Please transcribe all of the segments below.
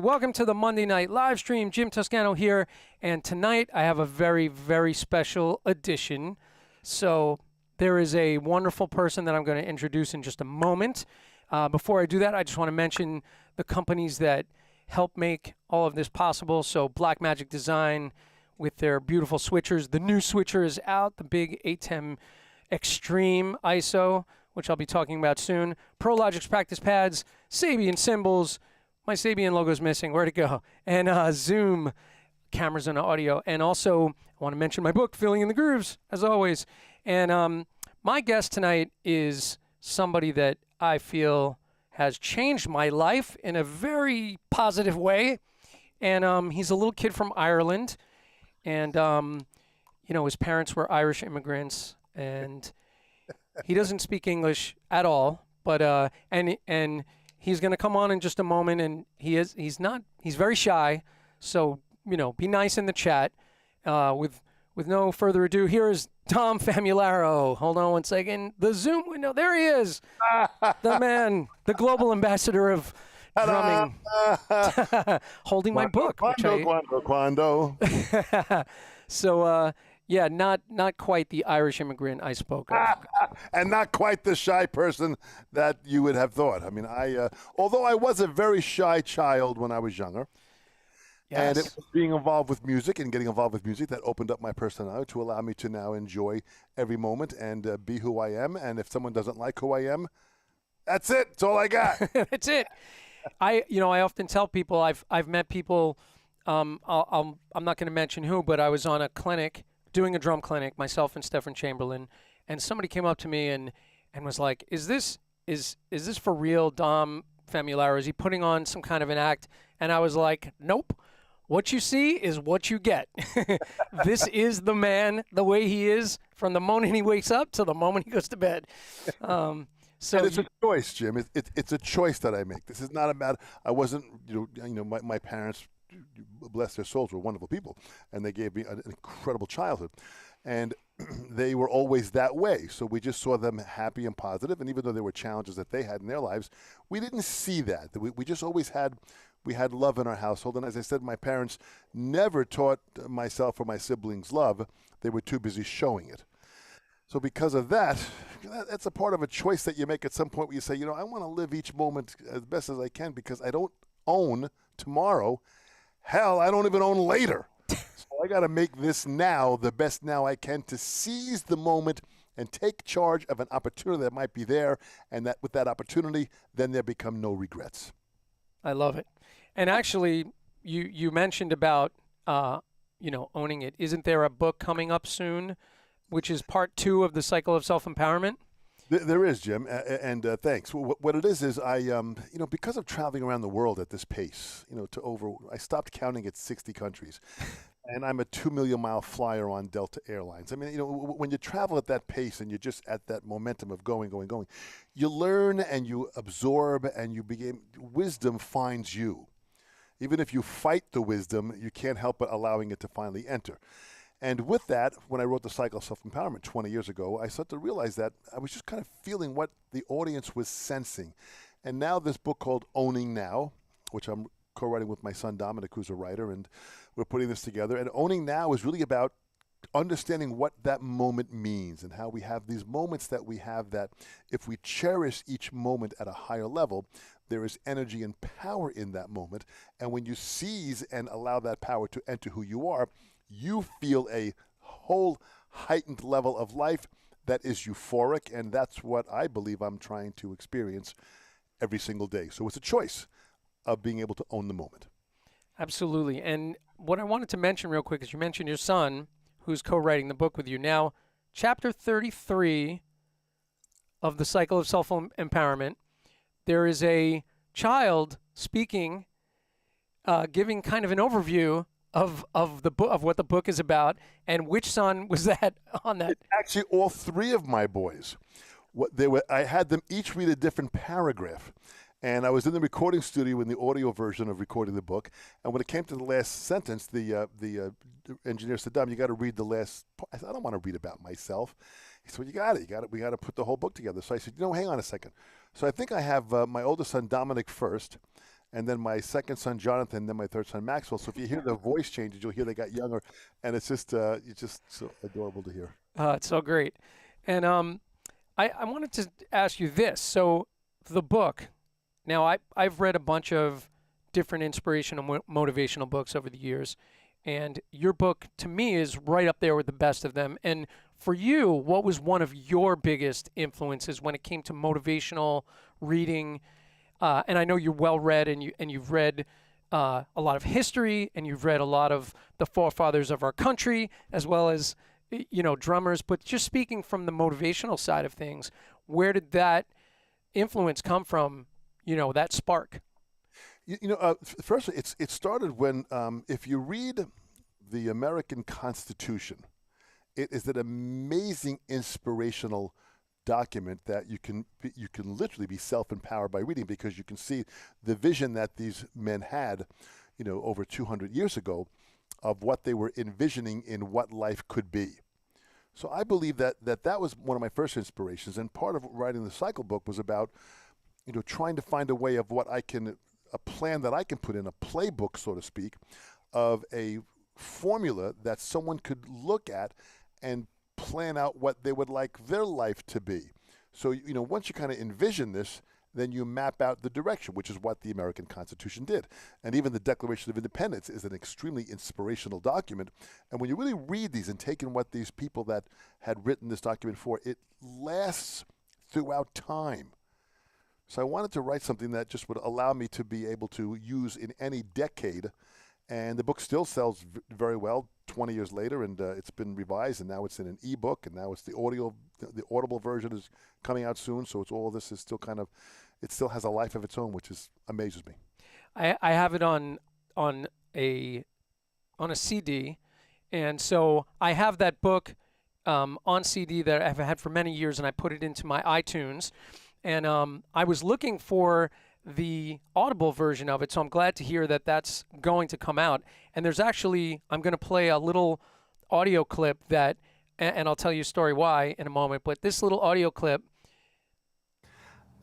Welcome to the Monday night live stream. Jim Toscano here. And tonight I have a very, very special edition. So there is a wonderful person that I'm going to introduce in just a moment. Before I do that, I just want to mention the companies that help make all of this possible. So Black Magic Design with their beautiful switchers. The new switcher is out, the big 810 Extreme ISO, which I'll be talking about soon. ProLogic's practice pads, Sabian cymbals. My Sabian logo's missing. Where'd it go? And Zoom cameras and audio. And also, I want to mention my book, Filling in the Grooves, as always. And my guest tonight is somebody that I feel has changed my life in a very positive way. And he's a little kid from Ireland. And, you know, his parents were Irish immigrants. And he doesn't speak English at all. But, and he's going to come on in just a moment. And he's very shy. So, you know, be nice in the chat. With no further ado, here is Dom Famularo. Hold on one second. The Zoom window. There he is. The man, the global ambassador of drumming. Holding my book. Quando. So, yeah, not quite the Irish immigrant I spoke of. And not quite the shy person that you would have thought. I mean, although I was a very shy child when I was younger, Yes. and it was being involved with music and getting involved with music that opened up my personality to allow me to now enjoy every moment and be who I am. And if someone doesn't like who I am, that's it. That's all I got. That's it. I often tell people I've met people. I'm not going to mention who, but I was on a clinic doing a drum clinic, myself and Stephen Chamberlain, and somebody came up to me and was like, "Is this for real, Dom Famularo? Is he putting on some kind of an act?" And I was like, "Nope. What you see is what you get." This is the man, the way he is, from the moment he wakes up to the moment he goes to bed. So and it's a choice, Jim. It's a choice that I make. This is not about. I wasn't. My parents, bless their souls, were wonderful people, and they gave me an incredible childhood, and they were always that way. So we just saw them happy and positive, and even though there were challenges that they had in their lives, we didn't see that. We just always had. We had love in our household, and as I said, my parents never taught myself or my siblings love. They were too busy showing it. So because of that, that's a part of a choice that you make at some point where you say, I want to live each moment as best as I can because I don't own tomorrow. Hell, I don't even own later. So I got to make this now the best now I can to seize the moment and take charge of an opportunity that might be there, and that with that opportunity, then there become no regrets. I love it. And actually, you mentioned about, owning it. Isn't there a book coming up soon, which is part 2 of the cycle of self-empowerment? There is, Jim, and thanks. What it is I, because of traveling around the world at this pace, I stopped counting at 60 countries, and I'm a 2 million mile flyer on Delta Airlines. I mean, when you travel at that pace and you're just at that momentum of going, you learn and you absorb and wisdom finds you. Even if you fight the wisdom, you can't help but allowing it to finally enter. And with that, when I wrote The Cycle of Self-Empowerment 20 years ago, I started to realize that I was just kind of feeling what the audience was sensing. And now this book called Owning Now, which I'm co-writing with my son Dominic, who's a writer, and we're putting this together. And Owning Now is really about understanding what that moment means and how we have these moments that we have that if we cherish each moment at a higher level, there is energy and power in that moment. And when you seize and allow that power to enter who you are, you feel a whole heightened level of life that is euphoric, and that's what I believe I'm trying to experience every single day. So it's a choice of being able to own the moment. Absolutely. And what I wanted to mention real quick is you mentioned your son, who's co-writing the book with you. Now, chapter 33 of The Cycle of Self-Empowerment, there is a child speaking, giving kind of an overview of the book, of what the book is about. And which son was that on that? It's actually all 3 of my boys. I had them each read a different paragraph. And I was in the recording studio in the audio version of recording the book. And when it came to the last sentence, the engineer said, "Dom, you got to read the last." I said, "I don't want to read about myself." He said, "Well, you got it. We got to put the whole book together." So I said, "Hang on a second." So I think I have my oldest son Dominic first, and then my second son Jonathan, then my third son Maxwell. So if you hear the voice changes, you'll hear they got younger, and it's just so adorable to hear. It's so great. And I wanted to ask you this. So the book, now I've read a bunch of different inspirational, motivational books over the years, and your book to me is right up there with the best of them. And for you, what was one of your biggest influences when it came to motivational reading? And I know you're well read, and you've read a lot of history, and you've read a lot of the forefathers of our country, as well as drummers. But just speaking from the motivational side of things, where did that influence come from? That spark. Firstly, it started when if you read the American Constitution, it is an amazing inspirational document that you can literally be self-empowered by reading, because you can see the vision that these men had, over 200 years ago, of what they were envisioning in what life could be. So I believe that was one of my first inspirations, and part of writing the cycle book was about, trying to find a way of a plan that I can put in, a playbook, so to speak, of a formula that someone could look at and plan out what they would like their life to be. So, once you kind of envision this, then you map out the direction, which is what the American Constitution did. And even the Declaration of Independence is an extremely inspirational document. And when you really read these and take in what these people that had written this document for, it lasts throughout time. So I wanted to write something that just would allow me to be able to use in any decade. And the book still sells very well 20 years later, and it's been revised, and now it's in an ebook, and now it's the Audible version is coming out soon. So it's all this is still it still has a life of its own, which amazes me. I have it on a CD, and so I have that book on CD that I've had for many years, and I put it into my iTunes. And I was looking for the Audible version of it, so I'm glad to hear that that's going to come out. And there's actually, I'm going to play a little audio clip that, and I'll tell you a story why in a moment, but this little audio clip.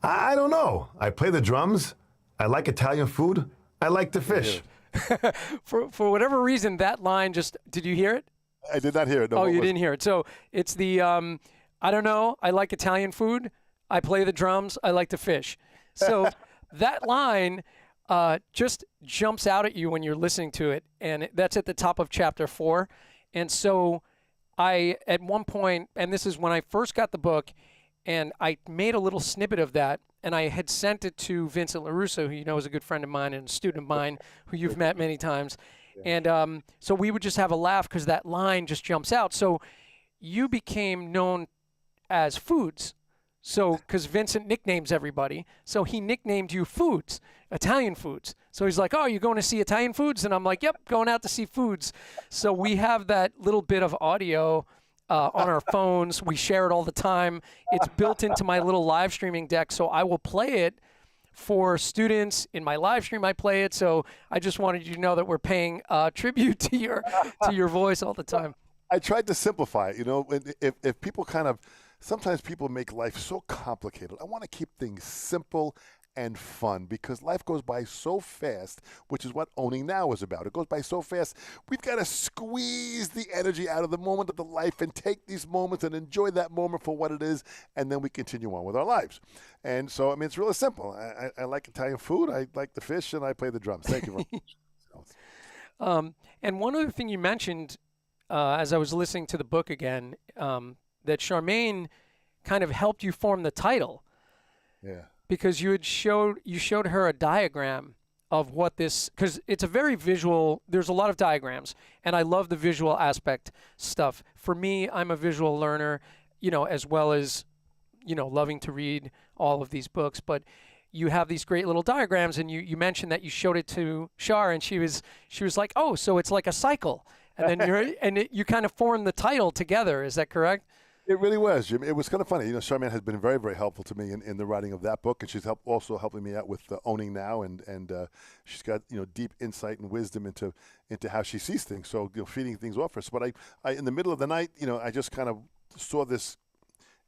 I don't know. I play the drums. I like Italian food. I like to fish. For whatever reason, that line did you hear it? I did not hear it. No, oh, you didn't hear it. So it's the, I don't know, I like Italian food. I play the drums. I like to fish. So that line just jumps out at you when you're listening to it, and that's at the top of chapter 4. And so at one point, and this is when I first got the book, and I made a little snippet of that, and I had sent it to Vincent LaRusso, who you know is a good friend of mine and a student of mine who you've met many times. Yeah. And so we would just have a laugh because that line just jumps out. So you became known as Foods. So, because Vincent nicknames everybody, so he nicknamed you Foods, Italian Foods. So he's like, oh, you're going to see Italian Foods? And I'm like, yep, going out to see Foods. So we have that little bit of audio on our phones. We share it all the time. It's built into my little live streaming deck, so I will play it for students. In my live stream, I play it. So I just wanted you to know that we're paying tribute to your voice all the time. I tried to simplify it. If people sometimes people make life so complicated. I want to keep things simple and fun, because life goes by so fast, which is what Owning Now is about. It goes by so fast. We've got to squeeze the energy out of the moment of the life and take these moments and enjoy that moment for what it is, and then we continue on with our lives. And so, it's really simple. I like Italian food, I like the fish, and I play the drums. Thank you very much. And one other thing you mentioned as I was listening to the book again, that Charmaine kind of helped you form the title. Yeah. Because you showed her a diagram of what this, because it's a very visual, there's a lot of diagrams, and I love the visual aspect stuff. For me, I'm a visual learner, as well as, loving to read all of these books, but you have these great little diagrams, and you mentioned that you showed it to Char, and she was like, oh, so it's like a cycle. And then you kind of formed the title together. Is that correct? It really was, Jim. It was kind of funny. Charmaine has been very, very helpful to me in the writing of that book, and she's also helping me out with Owning Now, and she's got deep insight and wisdom into how she sees things. So feeding things off her. So, but I in the middle of the night, I just kind of saw this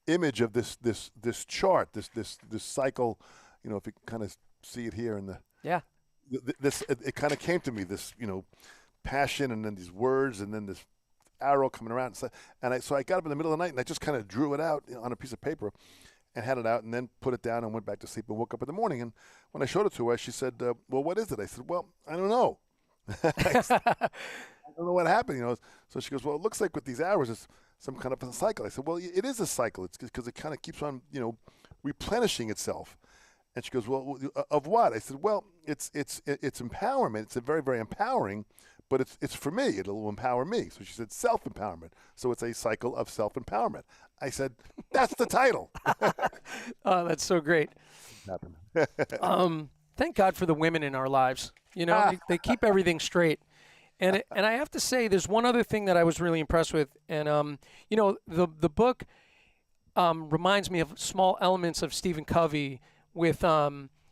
image of this chart, this cycle. If you kind of see it here in the it kind of came to me, this, passion, and then these words, and then this arrow coming around. So I got up in the middle of the night, and I just kind of drew it out on a piece of paper and had it out, and then put it down and went back to sleep and woke up in the morning. And when I showed it to her, she said, well, what is it? I said, well, I don't know. I don't know what happened. So she goes, well, it looks like with these arrows, it's some kind of a cycle. I said, well, it is a cycle. It's because it kind of keeps on, replenishing itself. And she goes, well, of what? I said, well, it's empowerment. It's a very, very empowering, but it's for me. It'll empower me. So she said, self-empowerment. So it's a cycle of self-empowerment. I said, that's the title. Oh, that's so great. Thank God for the women in our lives. They keep everything straight. And I have to say, there's one other thing that I was really impressed with. And, the book reminds me of small elements of Stephen Covey with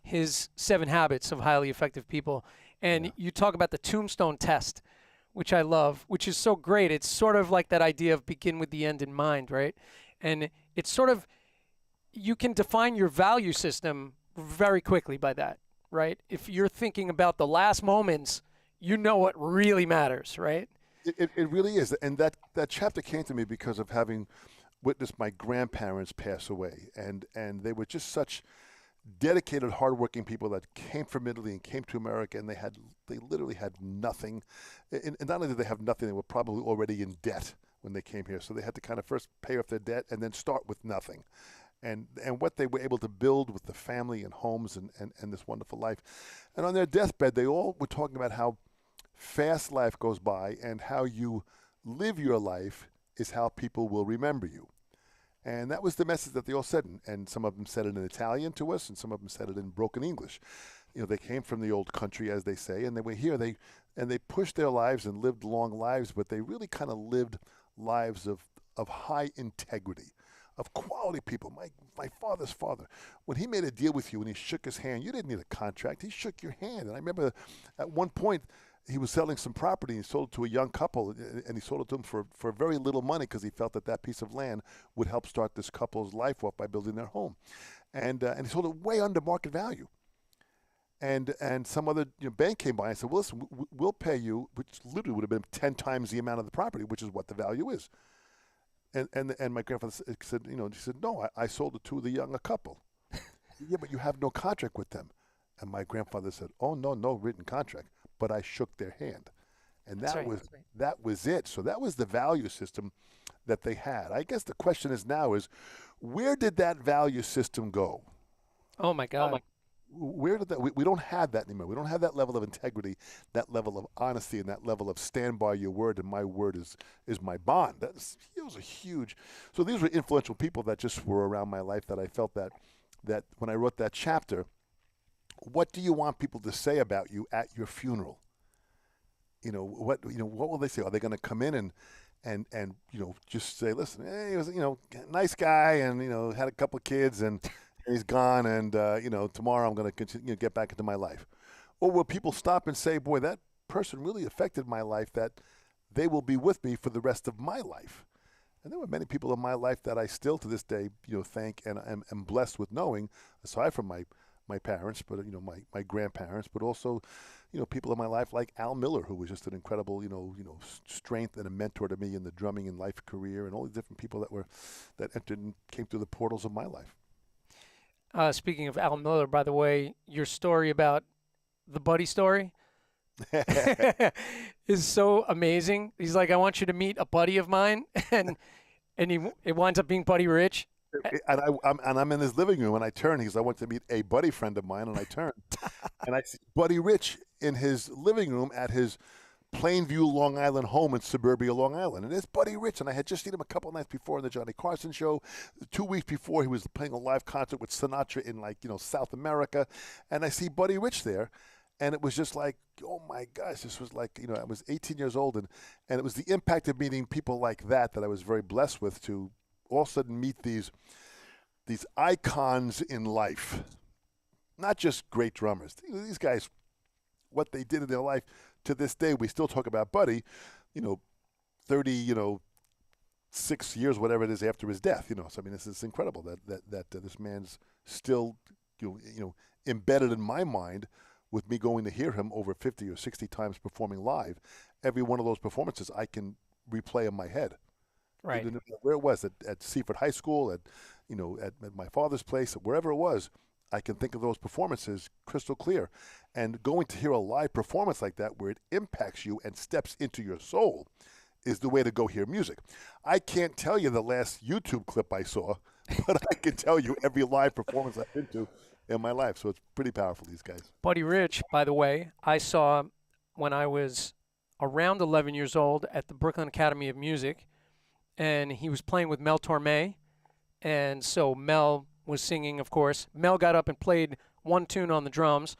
his 7 Habits of Highly Effective People. And you talk about the tombstone test, which I love, which is so great. It's sort of like that idea of begin with the end in mind, right? And it's sort of, you can define your value system very quickly by that, right? If you're thinking about the last moments, you know what really matters, right? It really is. And that chapter came to me because of having witnessed my grandparents pass away. And they were just such dedicated, hardworking people that came from Italy and came to America, and they literally had nothing. And not only did they have nothing, they were probably already in debt when they came here. So they had to kind of first pay off their debt and then start with nothing. And what they were able to build with the family and homes and this wonderful life. And on their deathbed, they all were talking about how fast life goes by, and how you live your life is how people will remember you. And that was the message that they all said. And some of them said it in Italian to us, and some of them said it in broken English. They came from the old country, as they say, and they were here. They pushed their lives and lived long lives, but they really kind of lived lives of high integrity, of quality people. My father's father, when he made a deal with you and he shook his hand, you didn't need a contract. He shook your hand. And I remember at one point, he was selling some property, and he sold it to a young couple, and he sold it to them for very little money, because he felt that piece of land would help start this couple's life off by building their home. And he sold it way under market value. And some other bank came by and said, well, listen, we'll pay you, which literally would have been 10 times the amount of the property, which is what the value is. And my grandfather said, he said, no, I sold it to the younger couple. Yeah, but you have no contract with them. And my grandfather said, oh, no written contract. But I shook their hand, and that was it. So that was the value system that they had. I guess the question is where did that value system go? Oh my God! Where did that? We don't have that anymore. We don't have that level of integrity, that level of honesty, and that level of stand by your word. And my word is my bond. It was a huge. So these were influential people that just were around my life, that I felt that when I wrote that chapter. What do you want people to say about you at your funeral? What will they say? Are they going to come in and just say, listen, hey, he was nice guy, and had a couple of kids, and he's gone, and tomorrow I'm going to continue get back into my life? Or will people stop and say, boy, that person really affected my life, that they will be with me for the rest of my life? And there were many people in my life that I still to this day thank and am blessed with knowing, aside from my parents, but my grandparents, but also people in my life like Al Miller, who was just an incredible strength and a mentor to me in the drumming and life career, and all the different people that entered and came through the portals of my life. Speaking of Al Miller, by the way, your story about the buddy story is so amazing. He's like, I want you to meet a buddy of mine, and it winds up being Buddy Rich. And I'm in his living room, and I turn. I want to meet a buddy friend of mine, and I turn, and I see Buddy Rich in his living room at his Plainview, Long Island home in suburbia Long Island. And it's Buddy Rich, and I had just seen him a couple of nights before on the Johnny Carson show. 2 weeks before, he was playing a live concert with Sinatra in South America, and I see Buddy Rich there. And it was just like, oh my gosh, this was like, I was 18 years old, and it was the impact of meeting people like that I was very blessed with, to all of a sudden meet these icons in life, not just great drummers. These guys, what they did in their life, to this day, we still talk about Buddy, 6 years, whatever it is, after his death. So I mean, this is incredible that this man's still, embedded in my mind with me going to hear him over 50 or 60 times performing live, every one of those performances I can replay in my head. Right. Even where it was at Seaford High School, at my father's place, wherever it was, I can think of those performances crystal clear. And going to hear a live performance like that where it impacts you and steps into your soul is the way to go hear music. I can't tell you the last YouTube clip I saw, but I can tell you every live performance I've been to in my life. So it's pretty powerful, these guys. Buddy Rich, by the way, I saw when I was around 11 years old at the Brooklyn Academy of Music, and he was playing with Mel Torme. And so Mel was singing, of course. Mel got up and played one tune on the drums,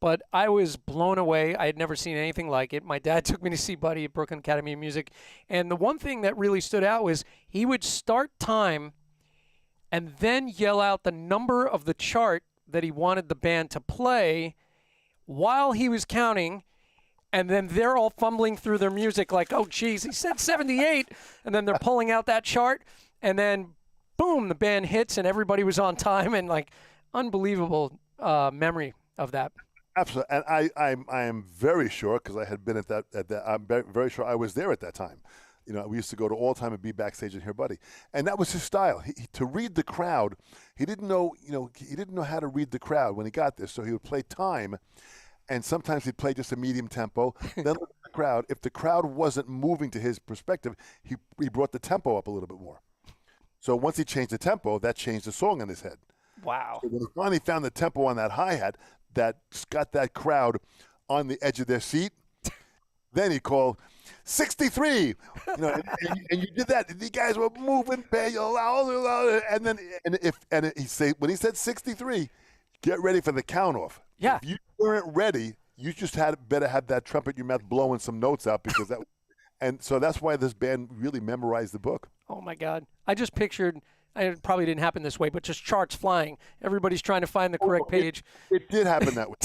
but I was blown away. I had never seen anything like it. My dad took me to see Buddy at Brooklyn Academy of Music, and the one thing that really stood out was he would start time and then yell out the number of the chart that he wanted the band to play while he was counting, and then they're all fumbling through their music like, oh, geez, he said 78, and then they're pulling out that chart, and then boom, the band hits and everybody was on time, and like unbelievable memory of that. Absolutely, and I am very sure, because I had been at that. I'm very sure I was there at that time. We used to go to all time and be backstage and hear Buddy, and that was his style. To read the crowd, he didn't know. He didn't know how to read the crowd when he got there. So he would play time, and sometimes he'd play just a medium tempo. Then look at the crowd. If the crowd wasn't moving to his perspective, he brought the tempo up a little bit more. So once he changed the tempo, that changed the song in his head. Wow. So when he finally found the tempo on that hi-hat that got that crowd on the edge of their seat, then he called 63. And you did that. The guys were moving, and then when he said 63, get ready for the count off. Yeah. If you weren't ready, you just better have that trumpet in your mouth blowing some notes out, because that. And so that's why this band really memorized the book. Oh, my God. I just pictured, it probably didn't happen this way, but just charts flying. Everybody's trying to find the correct page. It did happen that way.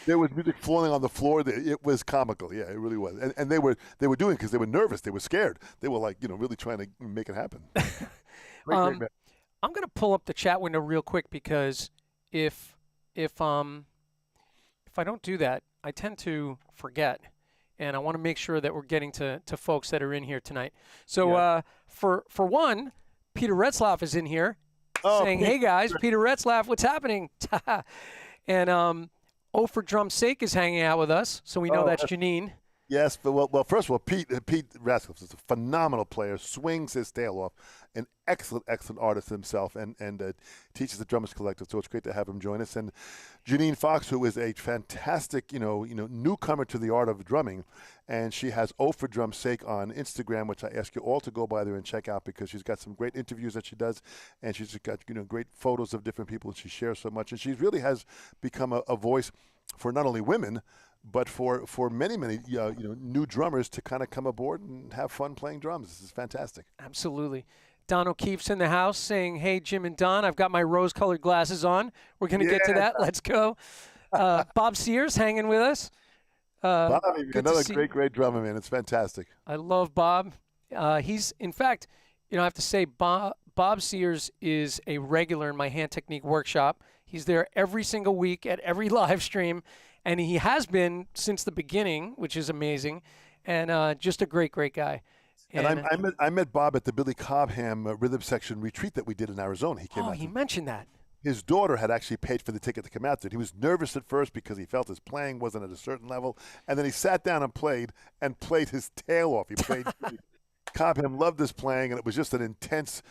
There was music falling on the floor. It was comical. Yeah, it really was. And they were doing it because they were nervous. They were scared. They were really trying to make it happen. Great I'm band. going to pull up the chat window real quick, because if I don't do that, I tend to forget. And I want to make sure that we're getting to folks that are in here tonight. So Yeah. For one, Peter Retzlaff is in here saying, Pete. hey, guys, Peter Retzlaff, what's happening? And O for Drum's Sake is hanging out with us, so we know that's Janine. Yes, but well, first of all, Pete Ratcliffe is a phenomenal player, swings his tail off, an excellent artist himself, and teaches the Drummers Collective. So it's great to have him join us. And Janine Fox, who is a fantastic, newcomer to the art of drumming, and she has O for Drum's Sake on Instagram, which I ask you all to go by there and check out, because she's got some great interviews that she does, and she's got great photos of different people, and she shares so much, and she really has become a voice for not only women, but for many new drummers to kind of come aboard and have fun playing drums. This is fantastic. Absolutely. Don O'Keefe's in the house saying, hey, Jim and Don, I've got my rose-colored glasses on. We're going to get to that. Let's go. Bob Sears hanging with us. Bob, another great drummer, man. It's fantastic. I love Bob. He's, in fact, I have to say, Bob Sears is a regular in my hand technique workshop. He's there every single week at every live stream. And he has been since the beginning, which is amazing, and just a great guy. And I met Bob at the Billy Cobham rhythm section retreat that we did in Arizona. He came out. He mentioned that. His daughter had actually paid for the ticket to come out there. He was nervous at first because he felt his playing wasn't at a certain level, and then he sat down and played his tail off. He played. Cobham loved his playing, and it was just an intense,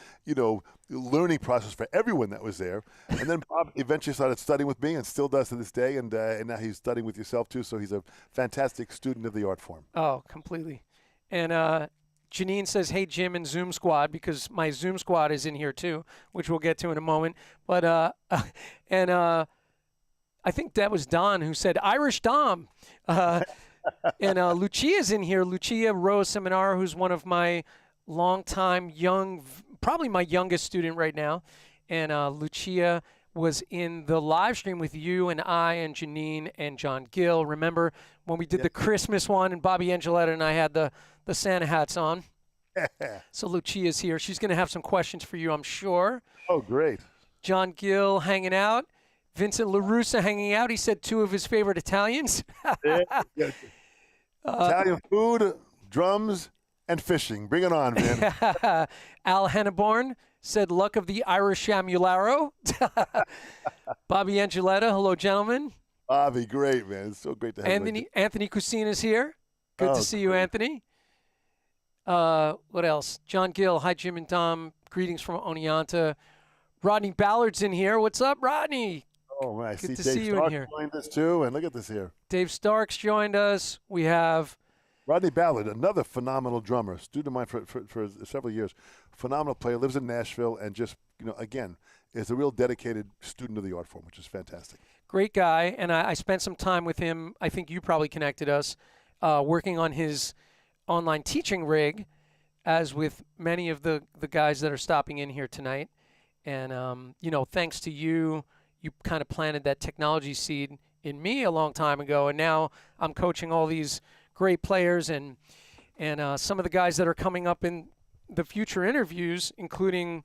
learning process for everyone that was there. And then Bob eventually started studying with me, and still does to this day. And now he's studying with yourself too. So he's a fantastic student of the art form. Oh, completely. And Janine says, "Hey Jim and Zoom Squad," because my Zoom Squad is in here too, which we'll get to in a moment. But I think that was Don who said Irish Dom. And Lucia's in here. Lucia Rose Seminaro, who's one of my longtime probably my youngest student right now. And Lucia was in the live stream with you and I and Janine and John Gill. Remember when we did the Christmas one and Bobby Angeletta and I had the Santa hats on? So Lucia's here. She's going to have some questions for you, I'm sure. Oh, great. John Gill hanging out. Vincent LaRussa hanging out. He said two of his favorite Italians. Yeah. Italian food, drums, and fishing. Bring it on, man. Al Henneborn said luck of the Irish Famularo. Bobby Angeletta, hello, gentlemen. Bobby, great, man. It's so great to have you. Anthony Cusina's here. Good to see you, Anthony. What else? John Gill, hi, Jim and Dom. Greetings from Oneonta. Rodney Ballard's in here. What's up, Rodney? Oh, man. I Good see to Dave see you in Stark here. joined us, too. And look at this here. Dave Stark's joined us. We have Rodney Ballard, another phenomenal drummer, student of mine for several years. Phenomenal player, lives in Nashville, and just, again, is a real dedicated student of the art form, which is fantastic. great guy. And I spent some time with him. I think you probably connected us, working on his online teaching rig, as with many of the guys that are stopping in here tonight. And, thanks to you, you kind of planted that technology seed in me a long time ago. And now I'm coaching all these great players and some of the guys that are coming up in the future interviews, including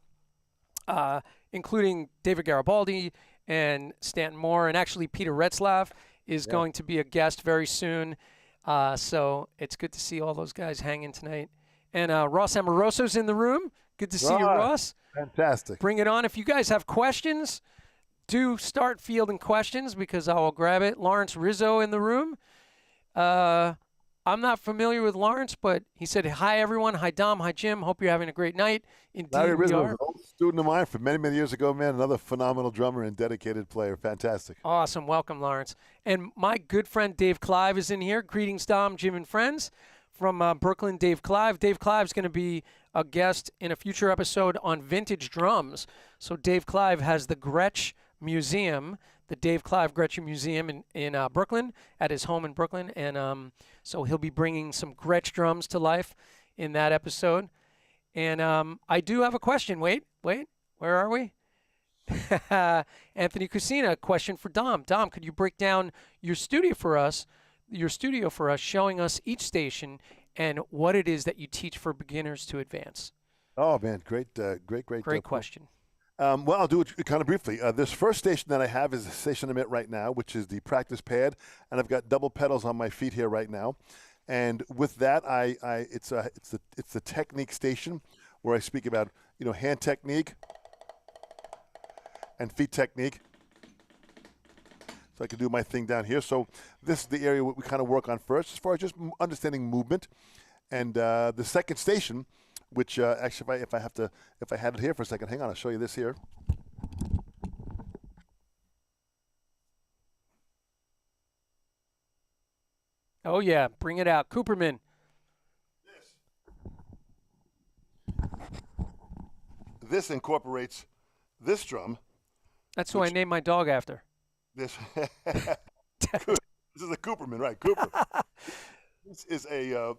David Garibaldi and Stanton Moore. And actually Peter Retzlaff is going to be a guest very soon. So it's good to see all those guys hanging tonight. And Ross Amoroso's in the room. Good to see you, Ross. Fantastic. Bring it on. If you guys have questions, do start fielding questions because I will grab it. Lawrence Rizzo in the room. I'm not familiar with Lawrence, but he said, hi, everyone. Hi, Dom. Hi, Jim. Hope you're having a great night. Indeed, Larry we Rizzo, are. an old student of mine from many, many years ago, man. Another phenomenal drummer and dedicated player. Fantastic. Awesome. Welcome, Lawrence. And my good friend Dave Clive is in here. Greetings, Dom, Jim, and friends. From Brooklyn, Dave Clive. Dave Clive's going to be a guest in a future episode on vintage drums. So Dave Clive has the Gretsch Museum, the Dave Clive Gretsch Museum in Brooklyn, at his home in Brooklyn. And so he'll be bringing some Gretsch drums to life in that episode. And I do have a question. Wait, where are we? Anthony Cusina, question for Dom. Dom, could you break down your studio for us, showing us each station and what it is that you teach for beginners to advance? Oh, man, great question. Well, I'll do it kind of briefly. This first station that I have is the station I'm at right now, which is the practice pad, and I've got double pedals on my feet here right now. And with that, it's the technique station where I speak about hand technique and feet technique. So I can do my thing down here. So this is the area we kind of work on first, as far as just understanding movement. And the second station, which actually, if I had it here for a second, hang on, I'll show you this here. Oh yeah, bring it out, Cooperman. This incorporates this drum. That's who I named my dog after. This is a Cooperman, right? Cooper. This is a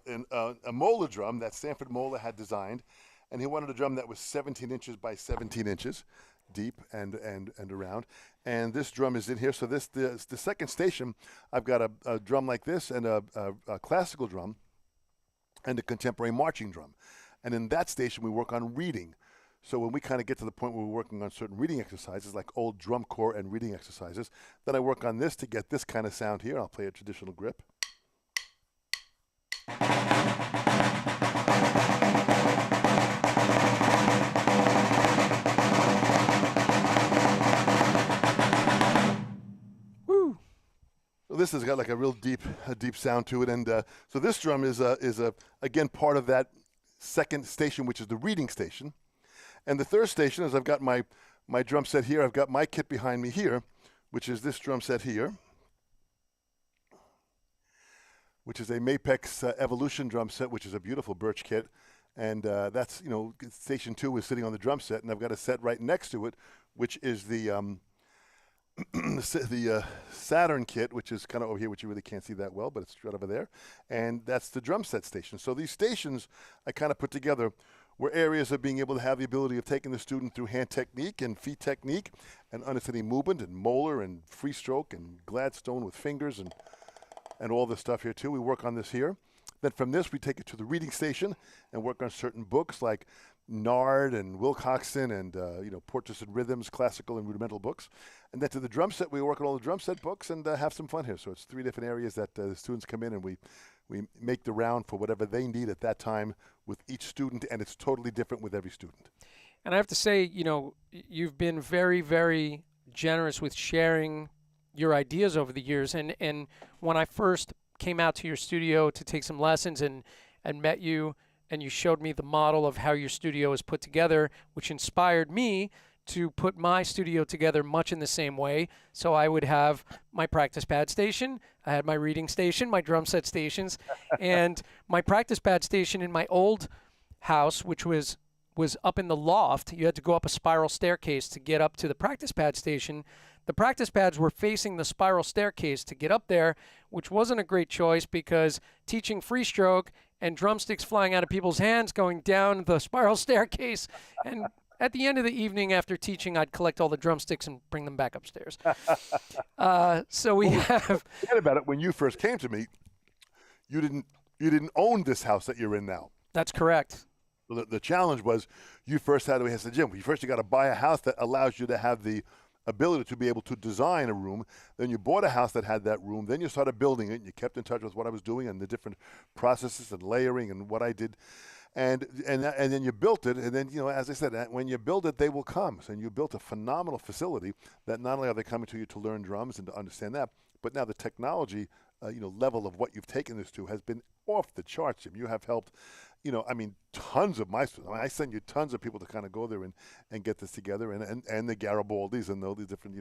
Moeller drum that Sanford Moeller had designed, and he wanted a drum that was 17 inches by 17 inches deep and around. And this drum is in here. So the second station, I've got a drum like this and a classical drum and a contemporary marching drum. And in that station, we work on reading. So when we kind of get to the point where we're working on certain reading exercises, like old drum corps and reading exercises, then I work on this to get this kind of sound here. I'll play a traditional grip. Woo! So this has got like a real deep sound to it, and so this drum is again part of that second station, which is the reading station. And the third station is I've got my drum set here. I've got my kit behind me here, which is this drum set here, which is a Mapex Evolution drum set, which is a beautiful birch kit. And that's, station 2 is sitting on the drum set, and I've got a set right next to it, which is the the Saturn kit, which is kind of over here, which you really can't see that well, but it's right over there. And that's the drum set station. So these stations I kind of put together were areas of being able to have the ability of taking the student through hand technique and feet technique and understanding movement and Moeller and free stroke and Gladstone with fingers and all this stuff here too. We work on this here. Then from this, we take it to the reading station and work on certain books like Nard and Wilcoxon and Portraits and Rhythms, classical and rudimental books. And then to the drum set, we work on all the drum set books and have some fun here. So it's 3 different areas that the students come in, and we make the round for whatever they need at that time with each student, and it's totally different with every student. And I have to say, you've been very, very generous with sharing your ideas over the years. And when I first came out to your studio to take some lessons and met you, and you showed me the model of how your studio is put together, which inspired me to put my studio together much in the same way. So I would have my practice pad station, I had my reading station, my drum set stations, and my practice pad station in my old house, which was up in the loft. You had to go up a spiral staircase to get up to the practice pad station. The practice pads were facing the spiral staircase to get up there, which wasn't a great choice because teaching free stroke and drumsticks flying out of people's hands going down the spiral staircase. And at the end of the evening after teaching, I'd collect all the drumsticks and bring them back upstairs. So we have... Forget about it. When you first came to me, you didn't own this house that you're in now. That's correct. The challenge was you first had to, I said, Jim, you got to buy a house that allows you to have the ability to be able to design a room. Then you bought a house that had that room. Then you started building it, and you kept in touch with what I was doing and the different processes and layering and what I did. And then you built it, and then, as I said, when you build it, they will come. So you built a phenomenal facility that not only are they coming to you to learn drums and to understand that, but now the technology, level of what you've taken this to has been off the charts, Jim. You have helped, tons of my students. I send you tons of people to kind of go there and get this together, and the Garibaldis and all these different,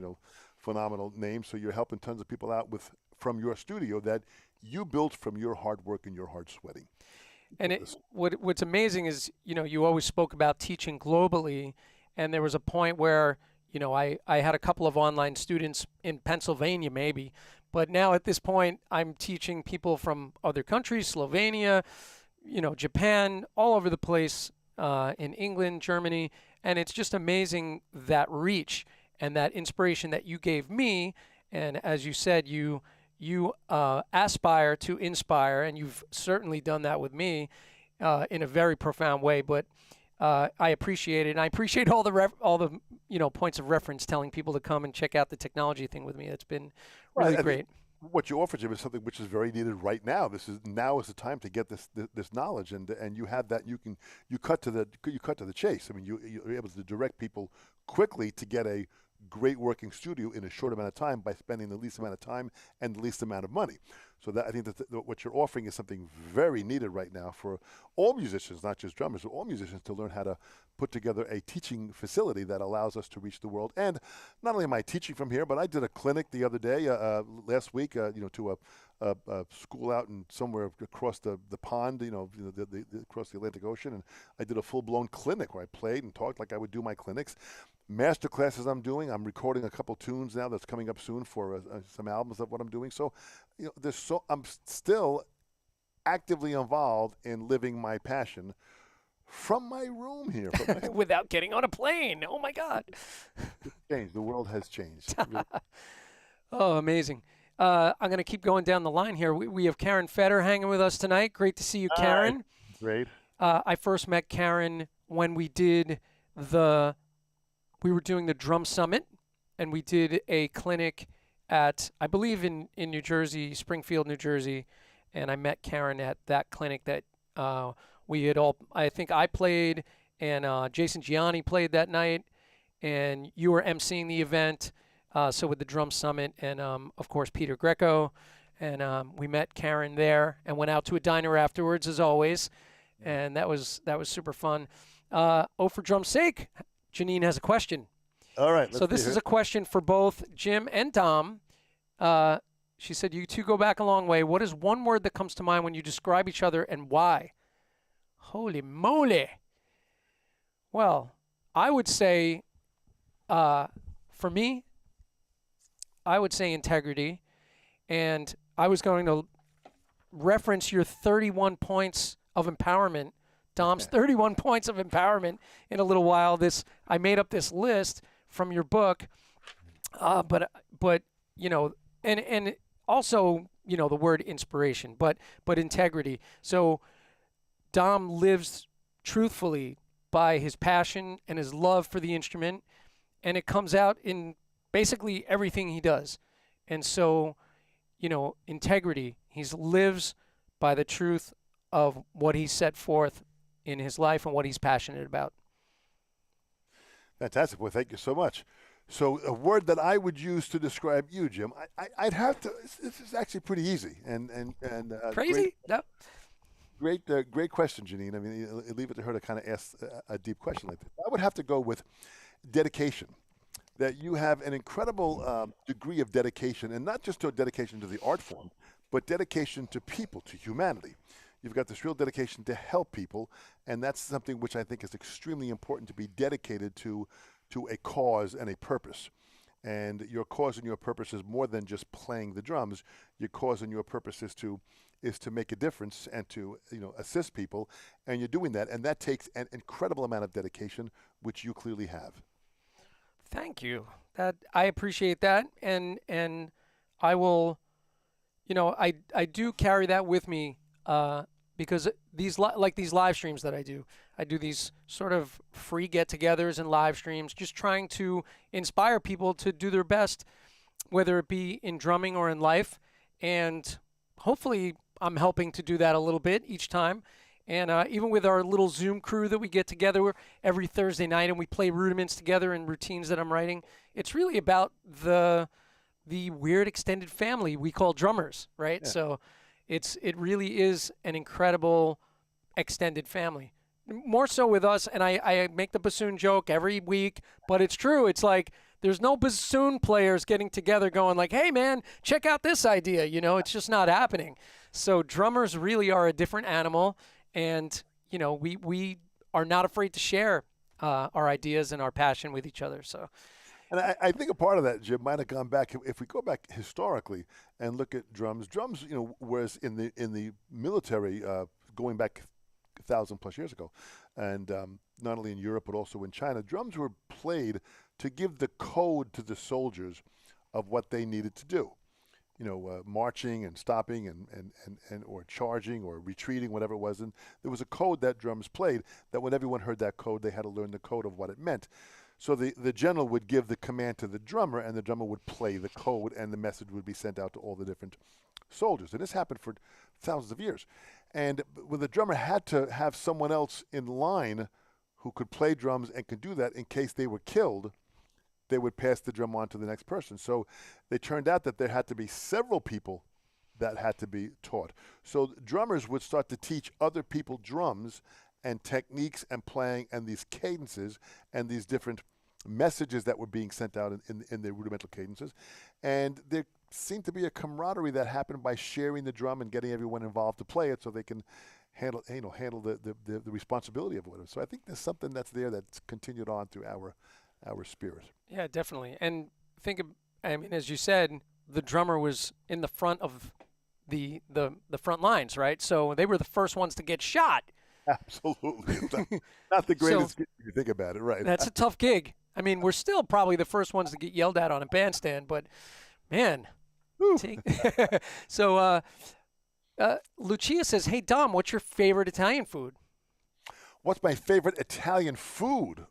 phenomenal names. So you're helping tons of people out from your studio that you built from your hard work and your hard sweating. And what's amazing is, you always spoke about teaching globally, and there was a point where, I had a couple of online students in Pennsylvania maybe, but now at this point I'm teaching people from other countries, Slovenia, Japan, all over the place, in England, Germany, and it's just amazing that reach and that inspiration that you gave me. And as you said, you aspire to inspire, and you've certainly done that with me in a very profound way. But I appreciate it, and I appreciate all the points of reference, telling people to come and check out the technology thing with me. It's been really great. What you offer, Jim, is something which is very needed right now. Now is the time to get this knowledge, and you have that. You cut to the chase. I mean, you're able to direct people quickly to get a great working studio in a short amount of time by spending the least amount of time and the least amount of money. So that I think that what you're offering is something very needed right now for all musicians, not just drummers, but all musicians, to learn how to put together a teaching facility that allows us to reach the world. And not only am I teaching from here, but I did a clinic the other day, last week, to a school out in somewhere across the pond, across the Atlantic Ocean, and I did a full-blown clinic where I played and talked like I would do my clinics. Master classes I'm doing. I'm recording a couple tunes now that's coming up soon for some albums of what I'm doing. So, I'm still actively involved in living my passion from my room here. Without getting on a plane. Oh, my God. It's changed. The world has changed. Oh, amazing. I'm going to keep going down the line here. We have Karen Feder hanging with us tonight. Great to see you, Karen. Great. I first met Karen when we were doing the Drum Summit, and we did a clinic at, I believe, in New Jersey, Springfield, New Jersey, and I met Karen at that clinic that we had all, I think I played, and Jason Gianni played that night, and you were emceeing the event, so with the Drum Summit, and of course Peter Greco, and we met Karen there and went out to a diner afterwards, as always, and that was super fun. For drum's sake, Janine has a question. All right. So this is a question for both Jim and Dom. She said, you two go back a long way. What is one word that comes to mind when you describe each other, and why? Holy moly. Well, I would say, for me, I would say integrity. And I was going to reference your 31 points of empowerment, Dom's 31 points of empowerment, in a little while. I made up this list from your book, but and also the word inspiration, but integrity. So Dom lives truthfully by his passion and his love for the instrument, and it comes out in basically everything he does. And so, integrity. He lives by the truth of what he set forth in his life and what he's passionate about. Fantastic. Well, thank you so much. So a word that I would use to describe you, Jim, I'd have to. This is actually pretty easy and Crazy? No. Great question, Janine. I mean, leave it to her to kind of ask a deep question like this. I would have to go with dedication. That you have an incredible degree of dedication, and not just to a dedication to the art form, but dedication to people, to humanity. You've got this real dedication to help people, and that's something which I think is extremely important, to be dedicated to a cause and a purpose. And your cause and your purpose is more than just playing the drums. Your cause and your purpose is to make a difference and to assist people, and you're doing that, and that takes an incredible amount of dedication, which you clearly have. Thank you. That I appreciate that, and I will, I do carry that with me because these live streams that I do these sort of free get-togethers and live streams, just trying to inspire people to do their best, whether it be in drumming or in life, and hopefully I'm helping to do that a little bit each time. And even with our little Zoom crew that we get together every Thursday night and we play rudiments together and routines that I'm writing, it's really about the weird extended family we call drummers, right? Yeah. So it really is an incredible extended family. More so with us, and I make the bassoon joke every week, but it's true. It's like there's no bassoon players getting together going like, hey, man, check out this idea. It's just not happening. So drummers really are a different animal. And, we are not afraid to share our ideas and our passion with each other. So, and I think a part of that, Jim, might have gone back, if we go back historically and look at drums, whereas in the military, going back 1,000+ years ago, and not only in Europe but also in China, drums were played to give the code to the soldiers of what they needed to do. Marching and stopping and or charging or retreating, whatever it was. And there was a code that drums played that when everyone heard that code, they had to learn the code of what it meant. So the general would give the command to the drummer, and the drummer would play the code, and the message would be sent out to all the different soldiers. And this happened for thousands of years. And when the drummer had to have someone else in line who could play drums and could do that in case they were killed, they would pass the drum on to the next person. So they turned out that there had to be several people that had to be taught. So drummers would start to teach other people drums and techniques and playing and these cadences and these different messages that were being sent out in the rudimental cadences. And there seemed to be a camaraderie that happened by sharing the drum and getting everyone involved to play it so they can handle the responsibility of it. So I think there's something that's there that's continued on through our spirit. Yeah, definitely. And as you said, the drummer was in the front of the front lines, right? So they were the first ones to get shot. Absolutely. Not the greatest gig if you think about it, right? That's a tough gig. I mean, we're still probably the first ones to get yelled at on a bandstand, but man. So Lucia says, hey, Dom, what's your favorite Italian food? What's my favorite Italian food?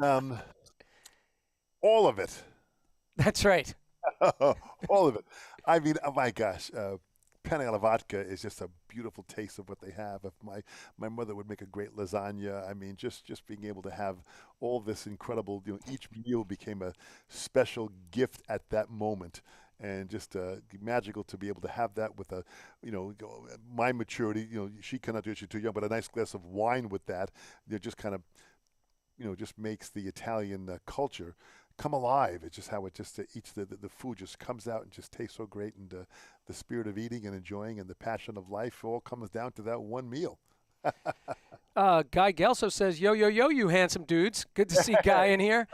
All of it. That's right. All of it. I mean, oh my gosh, penne alla vodka is just a beautiful taste of what they have. If my mother would make a great lasagna. I mean, just being able to have all this incredible, each meal became a special gift at that moment. And just magical to be able to have that with my maturity. She cannot do it; she's too young. But a nice glass of wine with that, just kind of, just makes the Italian culture come alive. It's just how it just the food just comes out and just tastes so great, and the spirit of eating and enjoying and the passion of life all comes down to that one meal. Guy Gelso says, yo, you handsome dudes. Good to see Guy in here.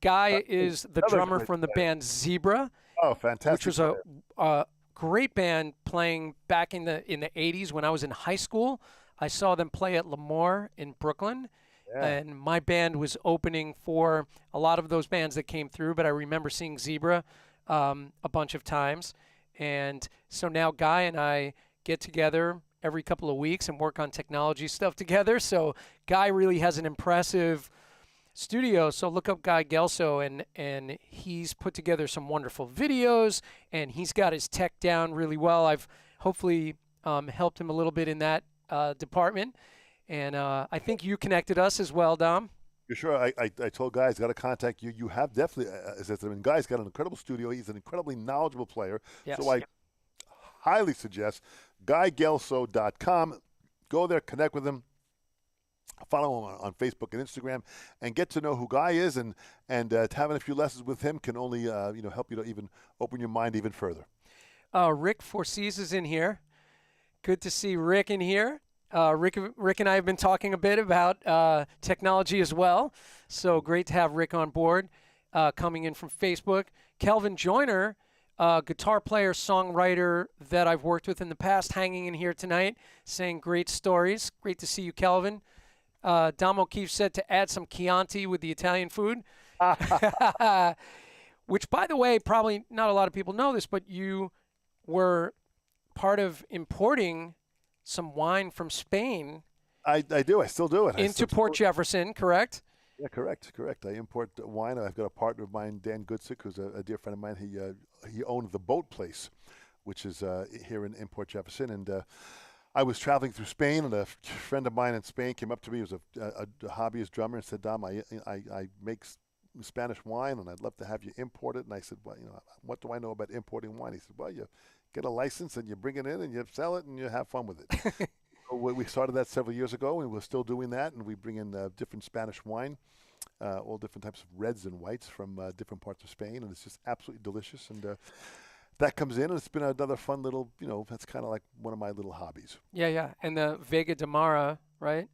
Guy is the drummer from the band Zebra. Oh, fantastic. Which was a great band playing back in the 80s when I was in high school. I saw them play at Lemoore in Brooklyn. Yeah. And my band was opening for a lot of those bands that came through, but I remember seeing Zebra a bunch of times. And so now Guy and I get together every couple of weeks and work on technology stuff together. So Guy really has an impressive studio. So look up Guy Gelso, and he's put together some wonderful videos, and he's got his tech down really well. I've hopefully helped him a little bit in that department. And I think you connected us as well, Dom. You're sure? I told Guy's got to contact you. You have definitely, Guy's got an incredible studio. He's an incredibly knowledgeable player. Yes. So I highly suggest GuyGelso.com. Go there, connect with him. Follow him on Facebook and Instagram, and get to know who Guy is, and having a few lessons with him can only help you to even open your mind even further. Rick Forsees is in here. Good to see Rick in here. Rick and I have been talking a bit about technology as well, so great to have Rick on board. Coming in from Facebook, Kelvin Joyner, guitar player, songwriter that I've worked with in the past, hanging in here tonight, saying great stories. Great to see you, Kelvin. Dom O'Keefe said to add some Chianti with the Italian food, which, by the way, probably not a lot of people know this, but you were part of importing some wine from Spain. I do. I still do it. Into Port Jefferson, correct? Yeah, correct. I import wine. I've got a partner of mine, Dan Goodsick, who's a dear friend of mine. He owned the Boat Place, which is here in Port Jefferson, and I was traveling through Spain, and a friend of mine in Spain came up to me. He was a hobbyist drummer, and said, "Dom, I make Spanish wine, and I'd love to have you import it." And I said, "Well, what do I know about importing wine?" He said, "Well, you get a license, and you bring it in, and you sell it, and you have fun with it." So we started that several years ago, and we're still doing that. And we bring in different Spanish wine, all different types of reds and whites from different parts of Spain, and it's just absolutely delicious. And that comes in, and it's been another fun little, that's kind of like one of my little hobbies. Yeah. And the Vega de Mara, right?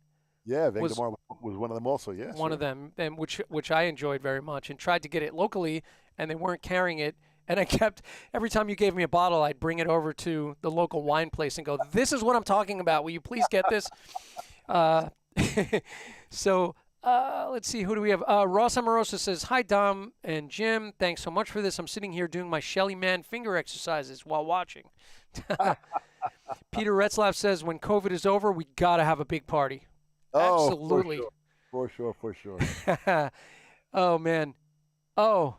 Yeah, Vega de Mara was one of them also, yes. One of them, and which I enjoyed very much, and tried to get it locally, and they weren't carrying it. And I kept, every time you gave me a bottle, I'd bring it over to the local wine place and go, "This is what I'm talking about. Will you please get this?" So let's see, who do we have? Ross Amorosa says, "Hi, Dom and Jim. Thanks so much for this. I'm sitting here doing my Shelly Man finger exercises while watching." Peter Retzlaff says, "When COVID is over, we got to have a big party." Oh, absolutely. For sure. Oh, man. Oh,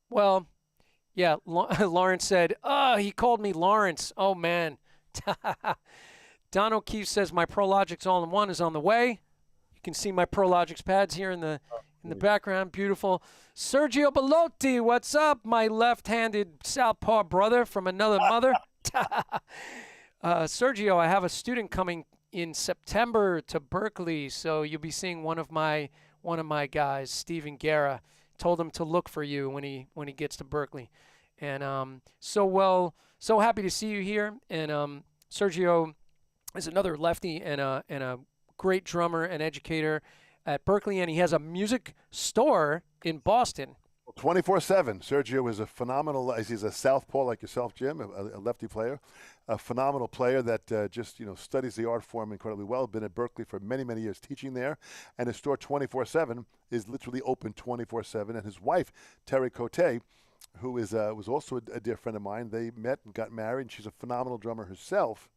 well, yeah, Lawrence said, "Oh, he called me Lawrence. Oh, man." Don O'Keefe says, "My ProLogix all-in-one is on the way." You can see my ProLogix pads here in the background. Beautiful. Sergio Bellotti, what's up? My left-handed southpaw brother from another mother. Sergio, I have a student coming in September to Berkeley, so you'll be seeing one of my guys, Stephen Guerra. Told him to look for you when he gets to Berkeley. And so happy to see you here. And Sergio is another lefty and a great drummer and educator at Berkeley, and he has a music store in Boston. 24/7. Sergio is a phenomenal. He's a southpaw like yourself, Jim, a lefty player, a phenomenal player that just studies the art form incredibly well. Been at Berkeley for many years teaching there, and his store 24/7 is literally open 24/7. And his wife Terry Cote, who is was also a dear friend of mine. They met and got married. And she's a phenomenal drummer herself.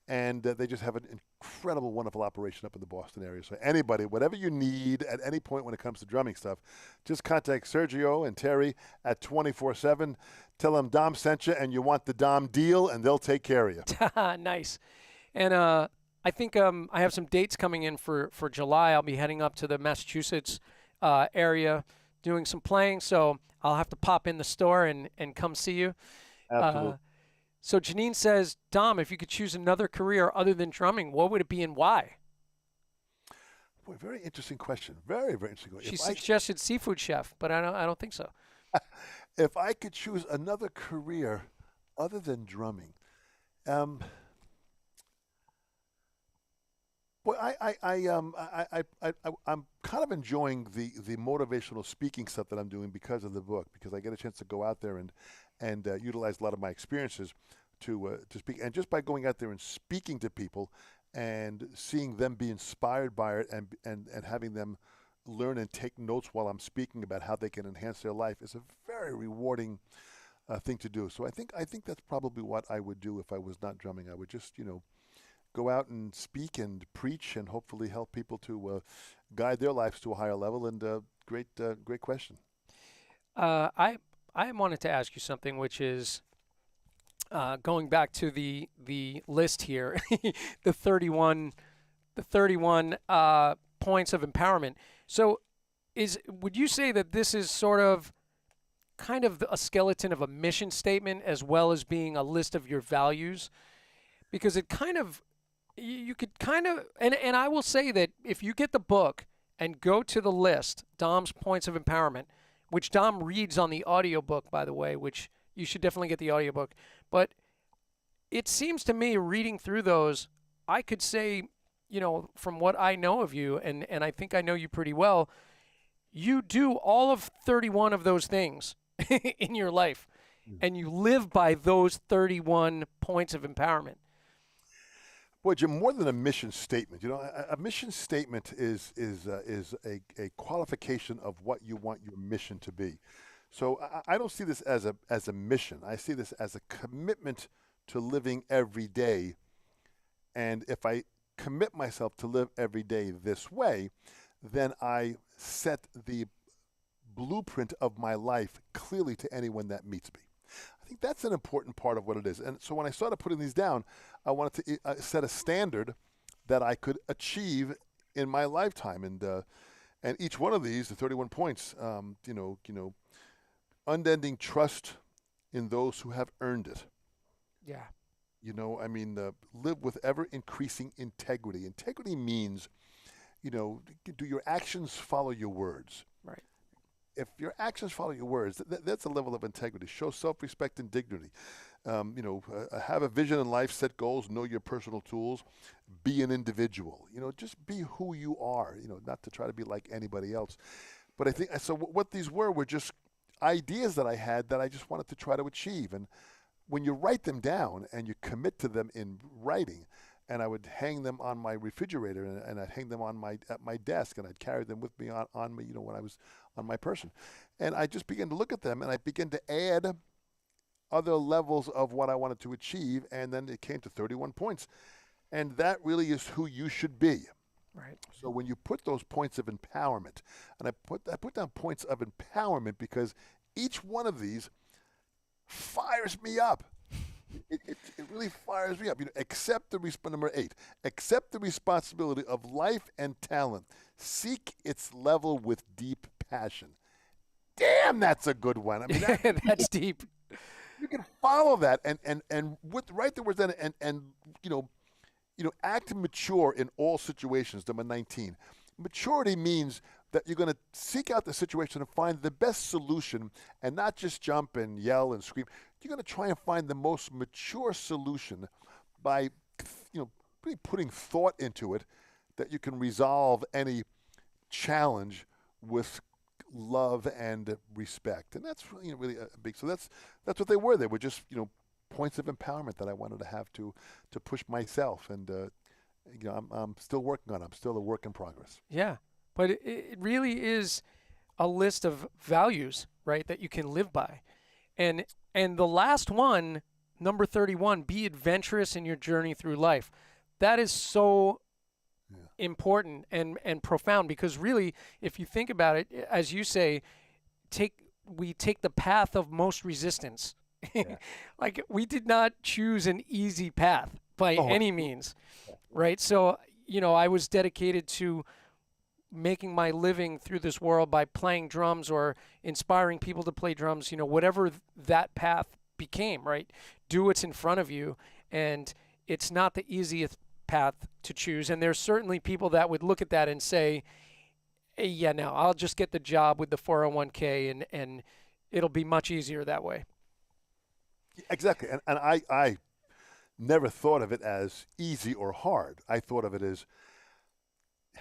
And they just have an incredible, wonderful operation up in the Boston area. So anybody, whatever you need at any point when it comes to drumming stuff, just contact Sergio and Terry at 24/7. Tell them Dom sent you and you want the Dom deal, and they'll take care of you. Nice. And I think I have some dates coming in for July. I'll be heading up to the Massachusetts area doing some playing. So I'll have to pop in the store and come see you. Absolutely. So Janine says, "Dom, if you could choose another career other than drumming, what would it be and why?" Boy, very interesting question. Very interesting question. She suggested seafood chef, but I don't think so. If I could choose another career other than drumming, boy, I'm kind of enjoying the motivational speaking stuff that I'm doing because of the book, because I get a chance to go out there and utilize a lot of my experiences to speak. And just by going out there and speaking to people and seeing them be inspired by it and having them learn and take notes while I'm speaking about how they can enhance their life is a very very rewarding thing to do. So I think that's probably what I would do if I was not drumming. I would just, go out and speak and preach and hopefully help people to guide their lives to a higher level. And great question. I wanted to ask you something, which is going back to the list here, the 31 points of empowerment. So, would you say that this is sort of kind of a skeleton of a mission statement as well as being a list of your values? Because it kind of, you could kind of, and I will say that if you get the book and go to the list, Dom's Points of Empowerment, which Dom reads on the audiobook, by the way, which you should definitely get the audiobook. But it seems to me, reading through those, I could say, from what I know of you, and I think I know you pretty well, you do all of 31 of those things in your life, and you live by those 31 points of empowerment. Boy, Jim, more than a mission statement, a mission statement is a qualification of what you want your mission to be. So I don't see this as a mission. I see this as a commitment to living every day. And if I commit myself to live every day this way, then I set the blueprint of my life clearly to anyone that meets me. I think that's an important part of what it is. And so when I started putting these down, I wanted to set a standard that I could achieve in my lifetime. And each one of these, the 31 points, unending trust in those who have earned it. Yeah. Live with ever increasing integrity. Integrity means, do your actions follow your words? Right. If your actions follow your words, that's a level of integrity. Show self-respect and dignity. Have a vision in life, set goals, know your personal tools, be an individual. Just be who you are, not to try to be like anybody else. But I think, so what these were just ideas that I had that I just wanted to try to achieve. And when you write them down and you commit to them in writing, and I would hang them on my refrigerator, and I'd hang them at my desk, and I'd carry them with me on me, when I was on my person. And I just began to look at them, and I began to add other levels of what I wanted to achieve, and then it came to 31 points. And that really is who you should be. Right. So when you put those points of empowerment, and I put down points of empowerment because each one of these fires me up. It really fires me up. Accept number 8. Accept the responsibility of life and talent. Seek its level with deep passion. Damn, that's a good one. I mean, that's deep. You can follow that and write the words down and act mature in all situations. Number 19. Maturity means that you're going to seek out the situation and find the best solution and not just jump and yell and scream. You're going to try and find the most mature solution by, really putting thought into it that you can resolve any challenge with love and respect. And that's really a big, so that's what they were. They were just, points of empowerment that I wanted to have to push myself. And, I'm still working on it. I'm still a work in progress. Yeah. But it really is a list of values, right, that you can live by. And the last one, number 31, be adventurous in your journey through life. That is so important and profound, because really, if you think about it, as you say, we take the path of most resistance. Yeah. Like, we did not choose an easy path by any means, right? So, I was dedicated to making my living through this world by playing drums or inspiring people to play drums, whatever that path became, right? Do what's in front of you. And it's not the easiest path to choose. And there's certainly people that would look at that and say, hey, yeah, no, I'll just get the job with the 401k and it'll be much easier that way. Exactly. And I never thought of it as easy or hard. I thought of it as,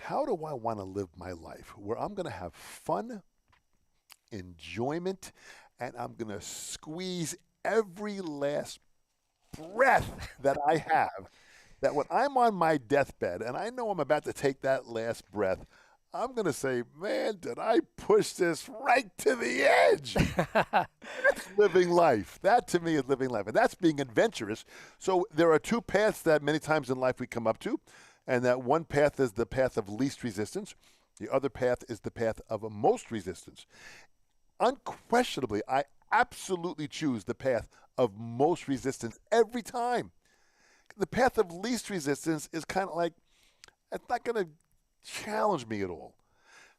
how do I want to live my life where I'm going to have fun, enjoyment, and I'm going to squeeze every last breath that I have, that when I'm on my deathbed and I know I'm about to take that last breath, I'm going to say, man, did I push this right to the edge? That's living life. That to me is living life. And that's being adventurous. So there are two paths that many times in life we come up to. And that one path is the path of least resistance. The other path is the path of most resistance. Unquestionably, I absolutely choose the path of most resistance every time. The path of least resistance is kind of like, it's not going to challenge me at all.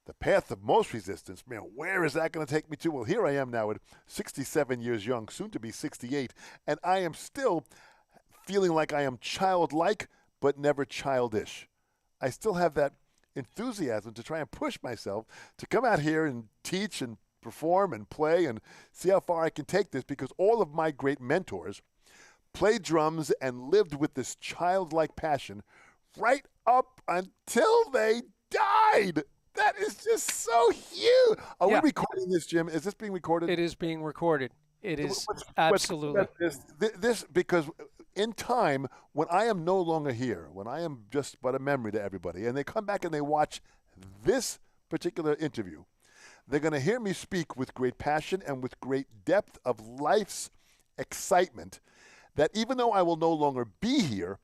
The path of most resistance, man, where is that going to take me to? Well, here I am now at 67 years young, soon to be 68, and I am still feeling like I am childlike, but never childish. I still have that enthusiasm to try and push myself to come out here and teach and perform and play and see how far I can take this, because all of my great mentors played drums and lived with this childlike passion right up until they died. That is just so huge. Are we recording this, Jim? Is this being recorded? It is being recorded. It is absolutely. This because in time, when I am no longer here, when I am just but a memory to everybody, and they come back and they watch this particular interview, they're going to hear me speak with great passion and with great depth of life's excitement, that even though I will no longer be here,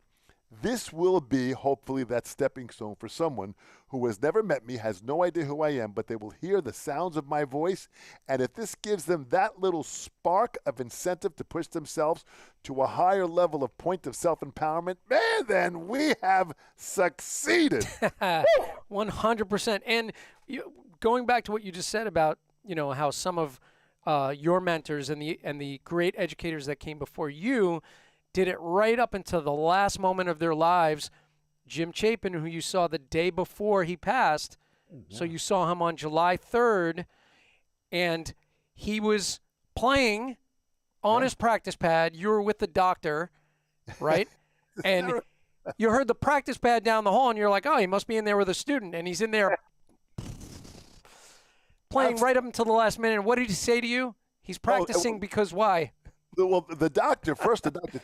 this will be hopefully that stepping stone for someone who has never met me, has no idea who I am, but they will hear the sounds of my voice. And if this gives them that little spark of incentive to push themselves to a higher level of point of self-empowerment, man, then we have succeeded. 100%. And going back to what you just said about, how some of your mentors and the great educators that came before you did it right up until the last moment of their lives. Jim Chapin, who you saw the day before he passed, so you saw him on July 3rd, and he was playing on his practice pad. You were with the doctor, right? And you heard the practice pad down the hall, and you're like, oh, he must be in there with a student, and he's in there playing right up until the last minute. And what did he say to you? He's practicing because why? Well, the doctor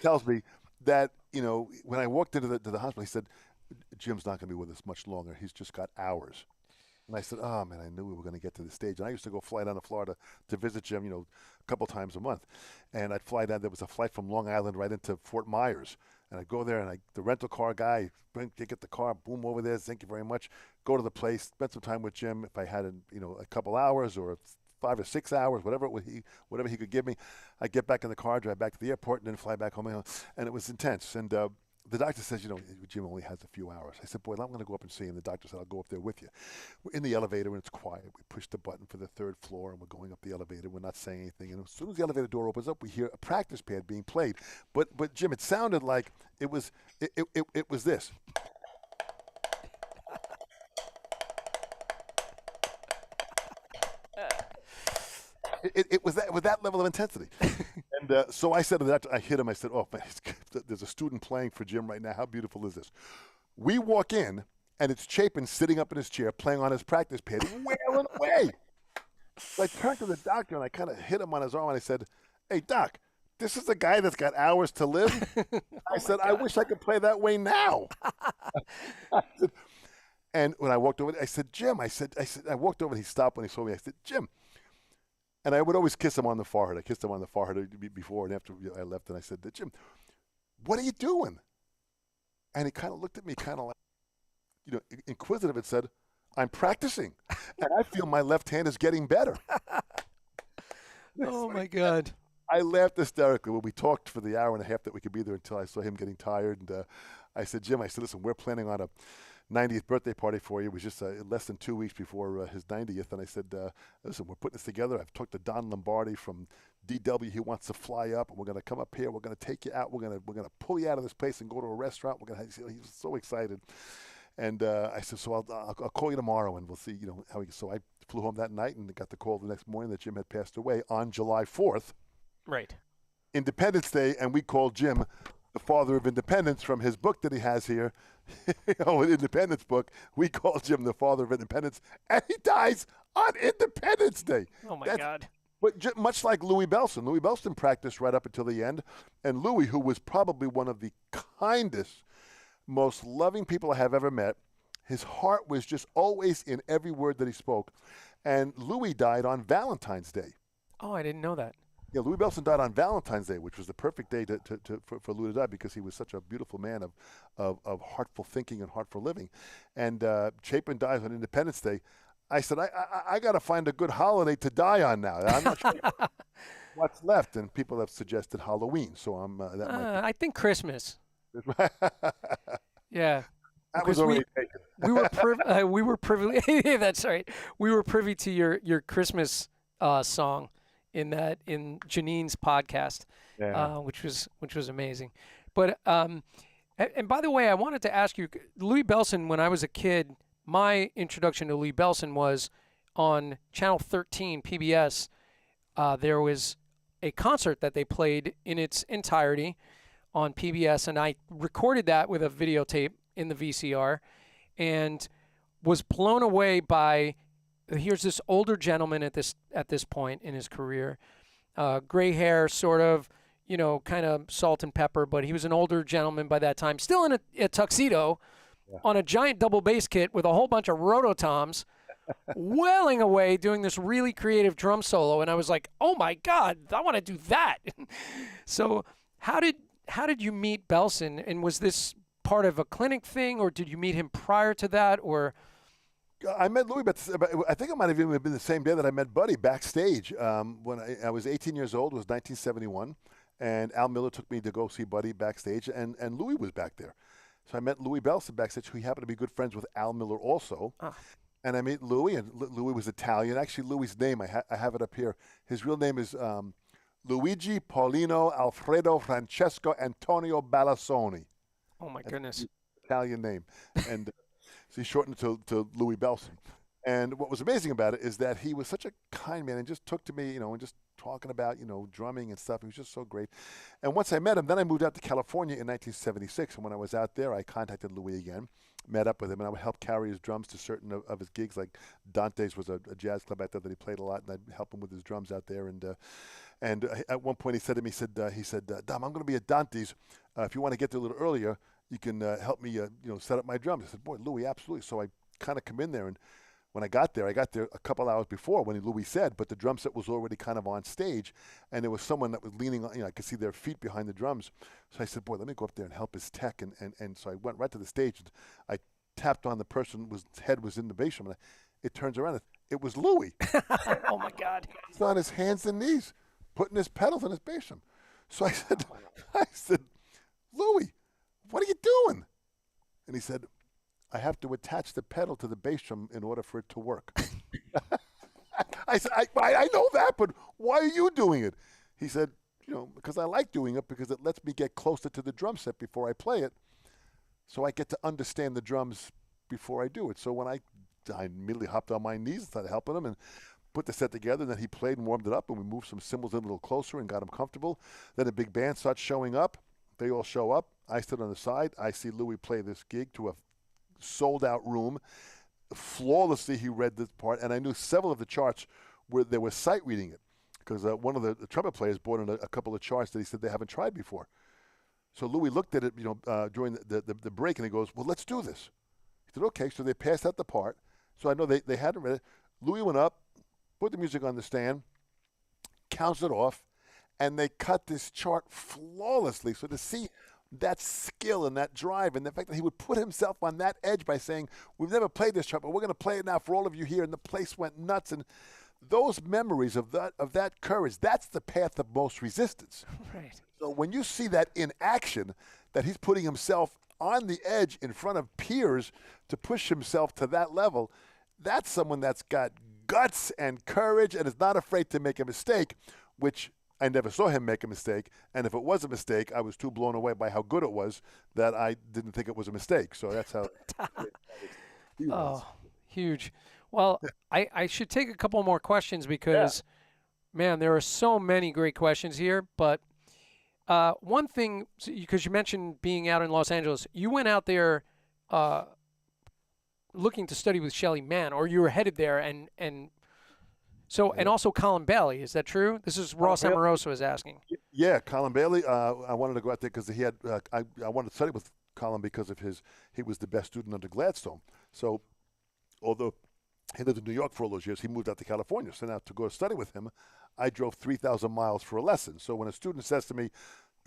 tells me that, when I walked into the hospital, he said, Jim's not going to be with us much longer. He's just got hours. And I said, oh, man, I knew we were going to get to this stage. And I used to go fly down to Florida to visit Jim, a couple times a month. And I'd fly down. There was a flight from Long Island right into Fort Myers. And I'd go there, and the rental car guy, get the car, boom, over there, thank you very much. Go to the place, spend some time with Jim. If I had, a couple hours or 5 or 6 hours, whatever he could give me, I'd get back in the car, drive back to the airport, and then fly back home. And it was intense. And the doctor says, Jim only has a few hours. I said, boy, I'm going to go up and see him. The doctor said, I'll go up there with you. We're in the elevator, and it's quiet. We push the button for the 3rd floor, and we're going up the elevator. We're not saying anything. And as soon as the elevator door opens up, we hear a practice pad being played. But Jim, it sounded like it was this. It was that with that level of intensity. And so I said to that, I hit him. I said, oh, man, there's a student playing for Jim right now. How beautiful is this? We walk in, and it's Chapin sitting up in his chair playing on his practice pad, wailing away. So I turned to the doctor, and I kind of hit him on his arm, and I said, hey, Doc, this is a guy that's got hours to live? I said, I wish I could play that way now. And when I walked over, I said, Jim, I walked over, and he stopped when he saw me. I said, Jim. And I would always kiss him on the forehead. I kissed him on the forehead before and after I left. And I said, Jim, what are you doing? And he kind of looked at me kind of like, inquisitive, and said, I'm practicing. And I feel my left hand is getting better. Oh, my God. I laughed hysterically when we talked for the hour and a half that we could be there until I saw him getting tired. And I said, Jim, listen, we're planning on a 90th birthday party for you. It was just less than 2 weeks before his 90th. And I said, listen, we're putting this together. I've talked to Don Lombardi from DW. He wants to fly up, and we're going to come up here. We're going to take you out. We're going to pull you out of this place and go to a restaurant. He was so excited. And I said, so I'll call you tomorrow, and we'll see, how he. So I flew home that night and got the call the next morning that Jim had passed away on July 4th. Right. Independence Day, and we called Jim the father of independence from his book that he has here. An independence book. We called Jim the father of independence, and he dies on Independence Day. Oh, my God. But much like Louis Bellson practiced right up until the end. And Louis, who was probably one of the kindest, most loving people I have ever met, His heart was just always in every word that he spoke. And Louis died on Valentine's Day. Oh, I didn't know that. Yeah, Louis Bellson died on Valentine's Day, which was the perfect day for Louis to die because he was such a beautiful man of heartful thinking and heartful living. And Chapin dies on Independence Day. I said, I got to find a good holiday to die on now. I'm not sure what's left. And people have suggested Halloween, so that might I think Christmas. be. Yeah. That was Because already taken. we were privy. That's right. We were privy to your Christmas song in Janine's podcast, Yeah. which was amazing. But and by the way, I wanted to ask you, Louis Bellson. When I was a kid, my introduction to Louis Bellson was on Channel 13 PBS. There was a concert that they played in its entirety on PBS, and I recorded that with a videotape in the VCR, and was blown away by. Here's this older gentleman at this point in his career, gray hair, sort of, kind of salt and pepper, but he was an older gentleman by that time, still in a tuxedo, on a giant double bass kit with a whole bunch of rototoms, wailing away doing this really creative drum solo, and I was like, oh my God, I want to do that. So how did you meet Bellson, and was this part of a clinic thing, or did you meet him prior to that, or? I met Louis, but I think it might have even been the same day that I met Buddy backstage. When I was 18 years old, it was 1971, and Al Miller took me to go see Buddy backstage, and Louis was back there. So I met Louis Bellson backstage, who happened to be good friends with Al Miller also. Ah. And I meet Louis, and Louis was Italian. Actually, Louis' name, I have it up here. His real name is Luigi Paulino Alfredo Francesco Antonio Balassoni. Oh my goodness. Italian name. And so he shortened it to Louis Bellson. And what was amazing about it is that he was such a kind man and just took to me, and just talking about, drumming and stuff. He was just so great. And once I met him, then I moved out to California in 1976. And when I was out there, I contacted Louis again, met up with him, and I would help carry his drums to certain of his gigs. Like Dante's was a jazz club out there that he played a lot, and I'd help him with his drums out there. And at one point he said to me, he said, Dom, I'm going to be at Dante's. If you want to get there a little earlier, you can help me, set up my drums. I said, boy, Louis, absolutely. So I kind of come in there, and when I got there a couple hours before when Louis said, but the drum set was already kind of on stage, and there was someone that was leaning on, I could see their feet behind the drums. So I said, boy, let me go up there and help his tech. And so I went right to the stage, and I tapped on the person whose head was in the bass drum, and it turns around, it was Louis. Oh my God. He's on his hands and knees, putting his pedals on his bass drum. So I said, Louis, what are you doing? And he said, I have to attach the pedal to the bass drum in order for it to work. I said, I know that, but why are you doing it? He said, because I like doing it because it lets me get closer to the drum set before I play it, so I get to understand the drums before I do it. So when I immediately hopped on my knees and started helping him and put the set together, and then he played and warmed it up, and we moved some cymbals in a little closer and got him comfortable. Then a big band starts showing up. They all show up. I stood on the side. I see Louis play this gig to a sold-out room. Flawlessly, he read this part, and I knew several of the charts where they were sight reading it because one of the trumpet players brought in a couple of charts that he said they haven't tried before. So Louis looked at it, during the break, and he goes, "Well, let's do this." He said, "Okay." So they passed out the part. So I know they hadn't read it. Louis went up, put the music on the stand, counts it off, and they cut this chart flawlessly. So to see that skill and that drive and the fact that he would put himself on that edge by saying, we've never played this chart, but we're going to play it now for all of you here, and the place went nuts. And those memories of that courage, that's the path of most resistance. Right. So when you see that in action, that he's putting himself on the edge in front of peers to push himself to that level, that's someone that's got guts and courage and is not afraid to make a mistake, which I never saw him make a mistake, and if it was a mistake, I was too blown away by how good it was that I didn't think it was a mistake. So that's how he was. Oh, huge. Well, I should take a couple more questions because, man, there are so many great questions here. But one thing, because you mentioned being out in Los Angeles, you went out there looking to study with Shelly Manne, or you were headed there, and also Colin Bailey. Is that true? This is Ross Amoroso is asking. Yeah, Colin Bailey. I wanted to go out there because he had. I wanted to study with column because of he was the best student under Gladstone. So although he lived in New York for all those years, he moved out to California. So now to go to study with him, I drove 3,000 miles for a lesson. So when a student says to me,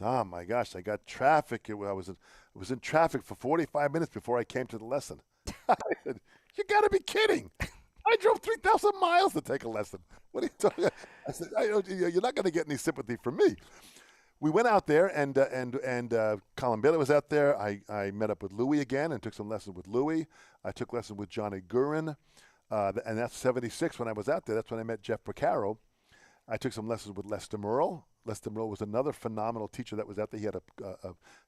"Oh my gosh, I got traffic. I was in traffic for 45 minutes before I came to the lesson." I said, "You got to be kidding! I drove 3,000 miles to take a lesson. What are you talking?" I said, "You're not going to get any sympathy from me." We went out there, and Colin Bailey was out there. I met up with Louis again and took some lessons with Louis. I took lessons with Johnny Gurin, and that's 76 when I was out there. That's when I met Jeff Porcaro. I took some lessons with Lester Merle. Lester Merle was another phenomenal teacher that was out there. He had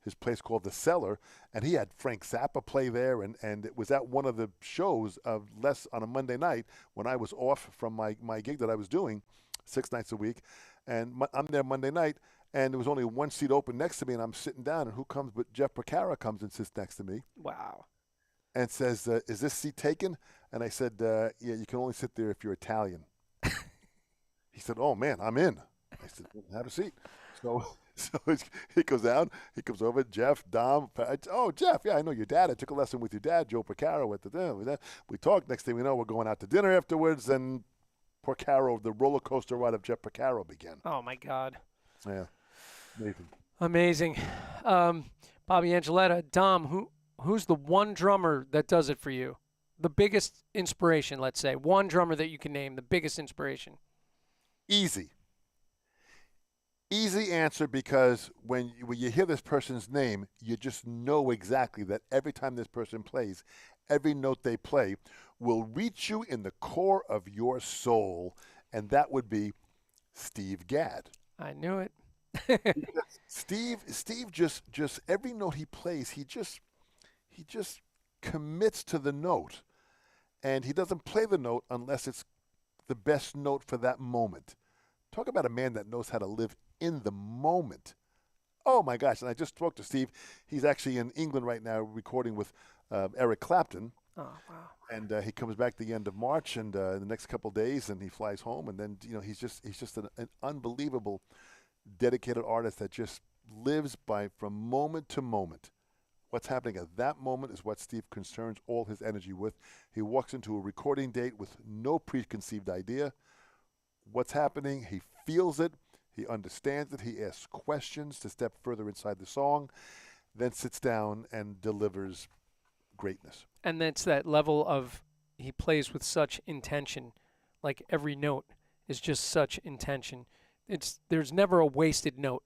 his place called The Cellar, and he had Frank Zappa play there, and it was at one of the shows of Les on a Monday night when I was off from my gig that I was doing 6 nights a week, and I'm there Monday night, and there was only one seat open next to me, and I'm sitting down, and who comes but Jeff Porcaro comes and sits next to me. Wow. And says, "Is this seat taken?" And I said, "Yeah, you can only sit there if you're Italian." He said, "Oh, man, I'm in." I said, "Well, have a seat." So he goes out. He comes over. Jeff, Dom. "Oh, Jeff, yeah, I know your dad. I took a lesson with your dad, Joe Porcaro, at the dinner. We talked. Next thing we know, we're going out to dinner afterwards. And Porcaro, the roller coaster ride of Jeff Porcaro began. Oh, my God. Yeah. Amazing. Amazing. Bobby Angeletta, Dom, who's the one drummer that does it for you? The biggest inspiration, let's say. One drummer that you can name, the biggest inspiration. Easy answer, because when you hear this person's name, you just know exactly that every time this person plays, every note they play will reach you in the core of your soul, and that would be Steve Gadd. I knew it. Steve just every note he plays, he just commits to the note, and he doesn't play the note unless it's the best note for that moment. Talk about a man that knows how to live in the moment. Oh my gosh, and I just spoke to Steve. He's actually in England right now recording with Eric Clapton. Oh, wow. And he comes back the end of March, and in the next couple of days, and he flies home, and then he's just an unbelievable, dedicated artist that just lives from moment to moment. What's happening at that moment is what Steve concerns all his energy with. He walks into a recording date with no preconceived idea. What's happening, he feels it, he understands it, he asks questions to step further inside the song, then sits down and delivers greatness. And it's that level of, he plays with such intention. Like every note is just such intention. There's never a wasted note.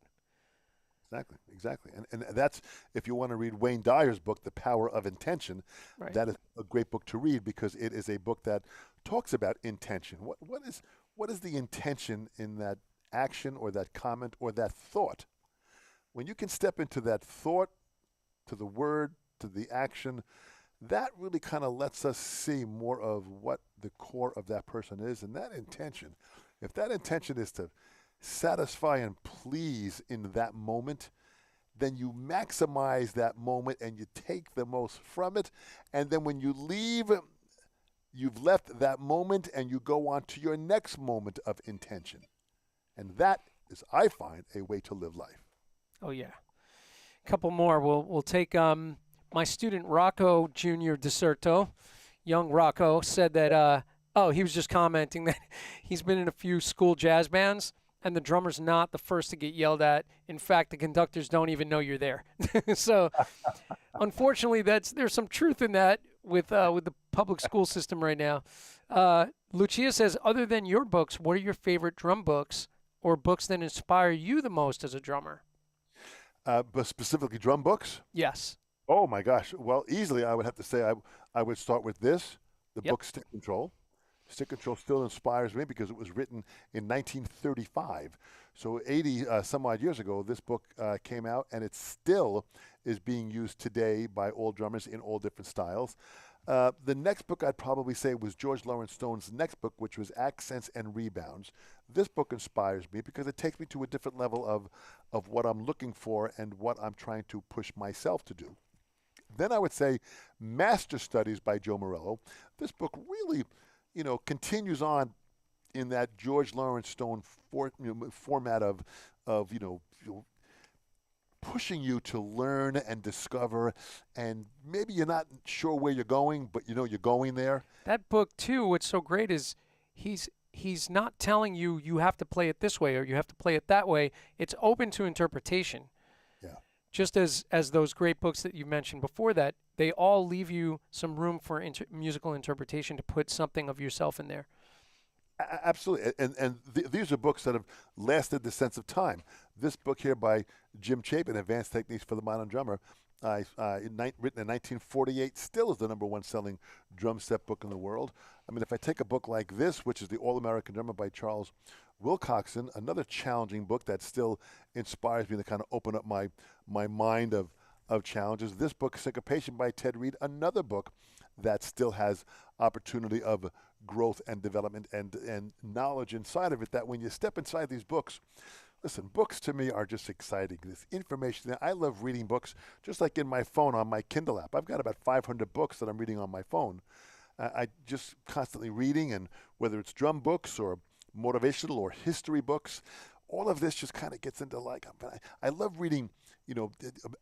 Exactly. And that's, if you want to read Wayne Dyer's book, The Power of Intention, Right. That is a great book to read, because it is a book that talks about intention. What is the intention in that action or that comment or that thought? When you can step into that thought, to the word, to the action, that really kind of lets us see more of what the core of that person is. And that intention, if that intention is to satisfy and please in that moment, then you maximize that moment and you take the most from it. And then when you leave, you've left that moment and you go on to your next moment of intention. And that is, I find, a way to live life. Oh, yeah. A couple more. We'll take my student Rocco Jr. Deserto. Young Rocco said that, he was just commenting that he's been in a few school jazz bands, and the drummer's not the first to get yelled at. In fact, the conductors don't even know you're there. So, unfortunately, there's some truth in that with the public school system right now. Lucia says, other than your books, what are your favorite drum books or books that inspire you the most as a drummer? But specifically drum books? Yes. Oh my gosh. Well, easily I would have to say I would start with the book Stick Control. Stick Control still inspires me because it was written in 1935. So 80 some odd years ago, this book came out, and it still is being used today by all drummers in all different styles. The next book I'd probably say was George Lawrence Stone's next book, which was Accents and Rebounds. This book inspires me because it takes me to a different level of what I'm looking for and what I'm trying to push myself to do. Then I would say Master Studies by Joe Morello. This book really, continues on in that George Lawrence Stone format of pushing you to learn and discover, and maybe you're not sure where you're going, but you know you're going there. That book too, what's so great is he's not telling you you have to play it this way or you have to play it that way. It's open to interpretation. Yeah. Just as those great books that you mentioned before that, they all leave you some room for musical interpretation to put something of yourself in there. Absolutely, and these are books that have lasted the sense of time. This book here by Jim Chapin, Advanced Techniques for the Modern Drummer, written in 1948, still is the #1 selling drum set book in the world. I mean, if I take a book like this, which is The All-American Drummer by Charles Wilcoxon, another challenging book that still inspires me to kind of open up my mind of challenges. This book, Syncopation by Ted Reed, another book that still has opportunity of growth and development and knowledge inside of it, that when you step inside these books, listen, books to me are just exciting. This information, I love reading books, just like in my phone on my Kindle app. I've got about 500 books that I'm reading on my phone. I just constantly reading, and whether it's drum books or motivational or history books, all of this just kind of gets into like, I love reading,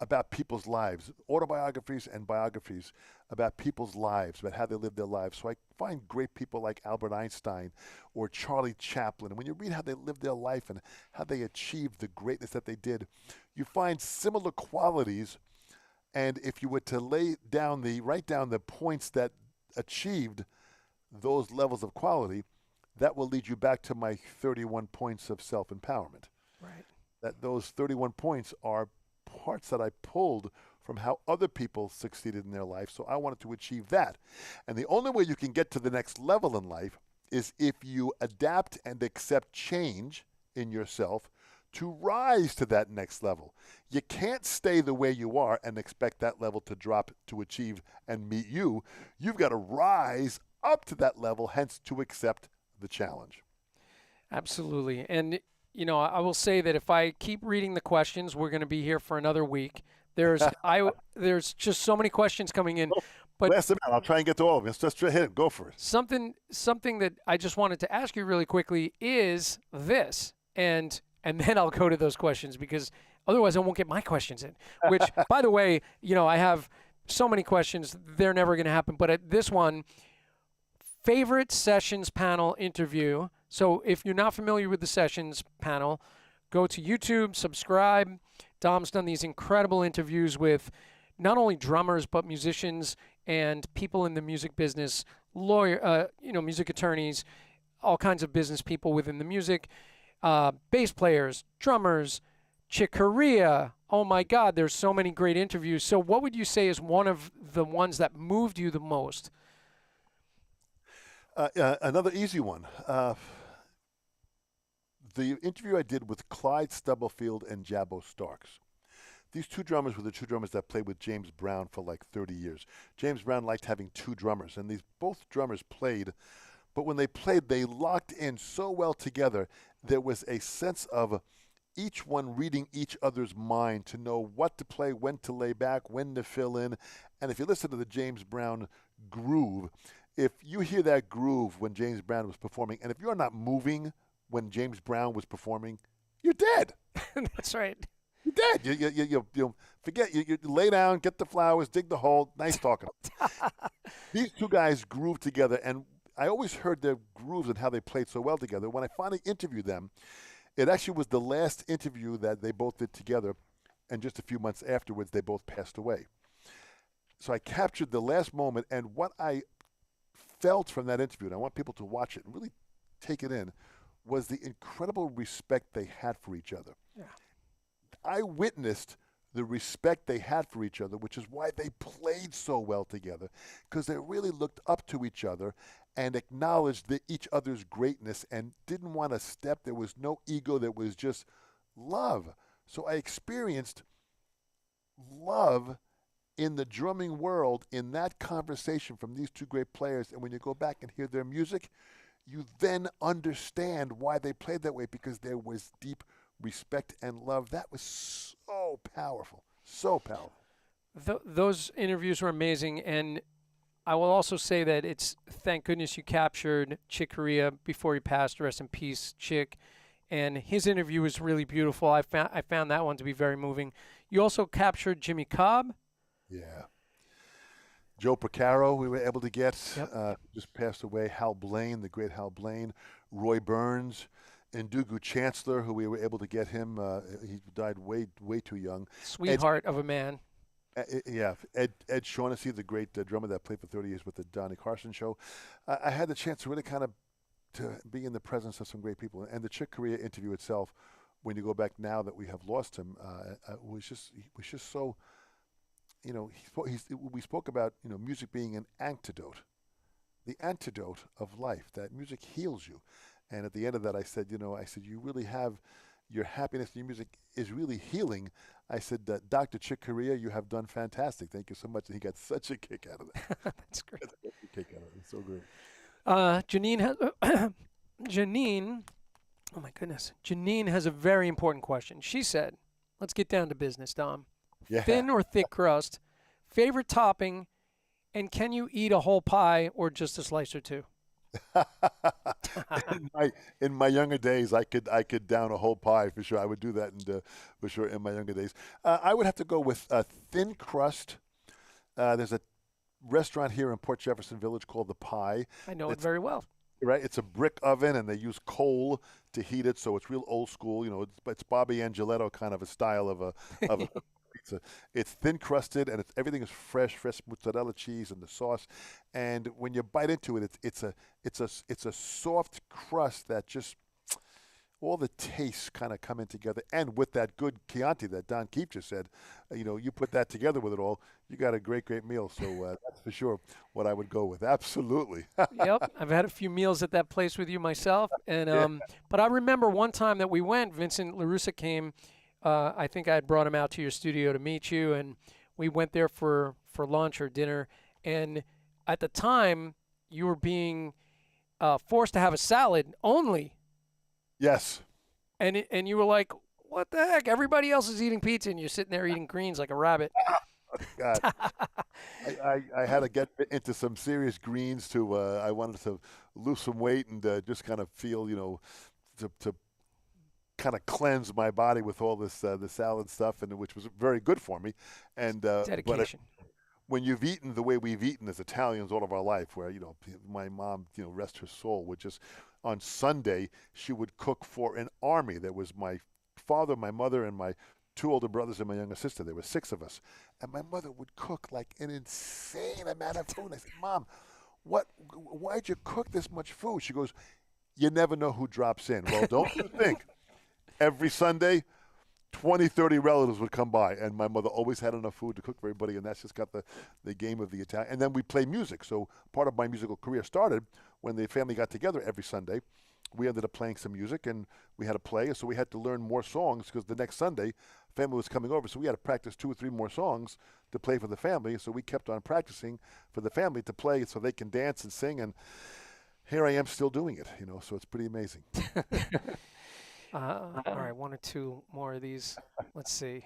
about people's lives, autobiographies and biographies about people's lives, about how they live their lives. So I find great people like Albert Einstein or Charlie Chaplin. And when you read how they lived their life and how they achieved the greatness that they did, you find similar qualities. And if you were to write down the points that achieved those levels of quality, that will lead you back to my 31 points of self-empowerment. Right. That those 31 points are parts that I pulled from how other people succeeded in their life. So I wanted to achieve that. And the only way you can get to the next level in life is if you adapt and accept change in yourself to rise to that next level. You can't stay the way you are and expect that level to drop to achieve and meet you. You've got to rise up to that level, hence to accept the challenge. Absolutely. And I will say that if I keep reading the questions, we're going to be here for another week. There's just so many questions coming in. But blast them out. I'll try and get to all of them. Just hit it. Go for it. Something that I just wanted to ask you really quickly is this, and then I'll go to those questions, because otherwise I won't get my questions in. Which, by the way, I have so many questions. They're never going to happen. But at this one, favorite Sessions panel interview. So if you're not familiar with the Sessions panel, go to YouTube, subscribe. Dom's done these incredible interviews with not only drummers, but musicians and people in the music business, music attorneys, all kinds of business people within the music, bass players, drummers, Chick Corea. Oh my God, there's so many great interviews. So what would you say is one of the ones that moved you the most? Another easy one. The interview I did with Clyde Stubblefield and Jabbo Starks. These two drummers were the two drummers that played with James Brown for like 30 years. James Brown liked having two drummers, and these both drummers played, but when they played, they locked in so well together. There was a sense of each one reading each other's mind to know what to play, when to lay back, when to fill in. And if you listen to the James Brown groove, if you hear that groove when James Brown was performing, and if you're not moving when James Brown was performing, you're dead. That's right. You're dead. You forget. You lay down, get the flowers, dig the hole. Nice talking. These two guys grooved together, and I always heard their grooves and how they played so well together. When I finally interviewed them, it actually was the last interview that they both did together, and just a few months afterwards, they both passed away. So I captured the last moment, and what I felt from that interview, and I want people to watch it and really take it in, was the incredible respect they had for each other. Yeah. I witnessed the respect they had for each other, which is why they played so well together, because they really looked up to each other and acknowledged each other's greatness and didn't want to step. There was no ego. There was just love. So I experienced love in the drumming world in that conversation from these two great players. And when you go back and hear their music, you then understand why they played that way, because there was deep respect and love. That was so powerful, so powerful. Those interviews were amazing, and I will also say that thank goodness you captured Chick Corea before he passed. Rest in peace, Chick. And his interview was really beautiful. I found that one to be very moving. You also captured Jimmy Cobb. Yeah. Joe Porcaro, we were able to get, Yep. just passed away. Hal Blaine, the great Hal Blaine. Roy Burns. Ndugu Chancellor, who we were able to get him. He died way too young. Sweetheart of a man. Yeah, Ed Shaughnessy, the great drummer that played for 30 years with the Johnny Carson show. I had the chance to really kind of to be in the presence of some great people. And the Chick Corea interview itself, when you go back now that we have lost him, was just so, we spoke about, music being an antidote, the antidote of life, that music heals you. And at the end of that, I said, you really have your happiness in your music is really healing. I said, Dr. Chick Corea, you have done fantastic. Thank you so much. And he got such a kick out of that. That's great. Such a kick out of it. It's so great. Janine, oh my goodness. Janine has a very important question. She said, let's get down to business, Dom. Yeah. Thin or thick crust, favorite topping, and can you eat a whole pie or just a slice or two? in my younger days, I could down a whole pie for sure. I would do that, for sure in my younger days. I would have to go with thin crust. There's a restaurant here in Port Jefferson Village called The Pie. I know it very well. Right, it's a brick oven, and they use coal to heat it, so it's real old school. It's Bobby Angeletto kind of a style of a pizza. It's thin crusted, and everything is fresh mozzarella cheese and the sauce. And when you bite into it, it's a soft crust that just all the tastes kind of come in together. And with that good Chianti that Don Keefe just said, you put that together with it all, you got a great meal. So that's for sure what I would go with. Absolutely. Yep, I've had a few meals at that place with you myself, and but I remember one time that we went. Vincent LaRussa came. I think I had brought him out to your studio to meet you, and we went there for lunch or dinner. And at the time, you were being forced to have a salad only. Yes. And you were like, what the heck? Everybody else is eating pizza, and you're sitting there eating greens like a rabbit. God. I had to get into some serious greens I wanted to lose some weight and just kind of feel, to kind of cleanse my body with all this the salad stuff, and which was very good for me. And Dedication. When you've eaten the way we've eaten as Italians all of our life, where my mom, rest her soul, would just on Sunday she would cook for an army. There was my father, my mother, and my two older brothers and my younger sister. There were 6 of us, and my mother would cook like an insane amount of food. I said, Mom, why'd you cook this much food? She goes, you never know who drops in. Well, don't you think? Every Sunday, 20, 30 relatives would come by, and my mother always had enough food to cook for everybody, and that's just got the game of the Italian. And then we play music. So part of my musical career started when the family got together every Sunday. We ended up playing some music, and we had to play, so we had to learn more songs because the next Sunday, family was coming over, so we had to practice 2 or 3 more songs to play for the family. So we kept on practicing for the family to play so they can dance and sing, and here I am still doing it, so it's pretty amazing. All right, 1 or 2 more of these. Let's see.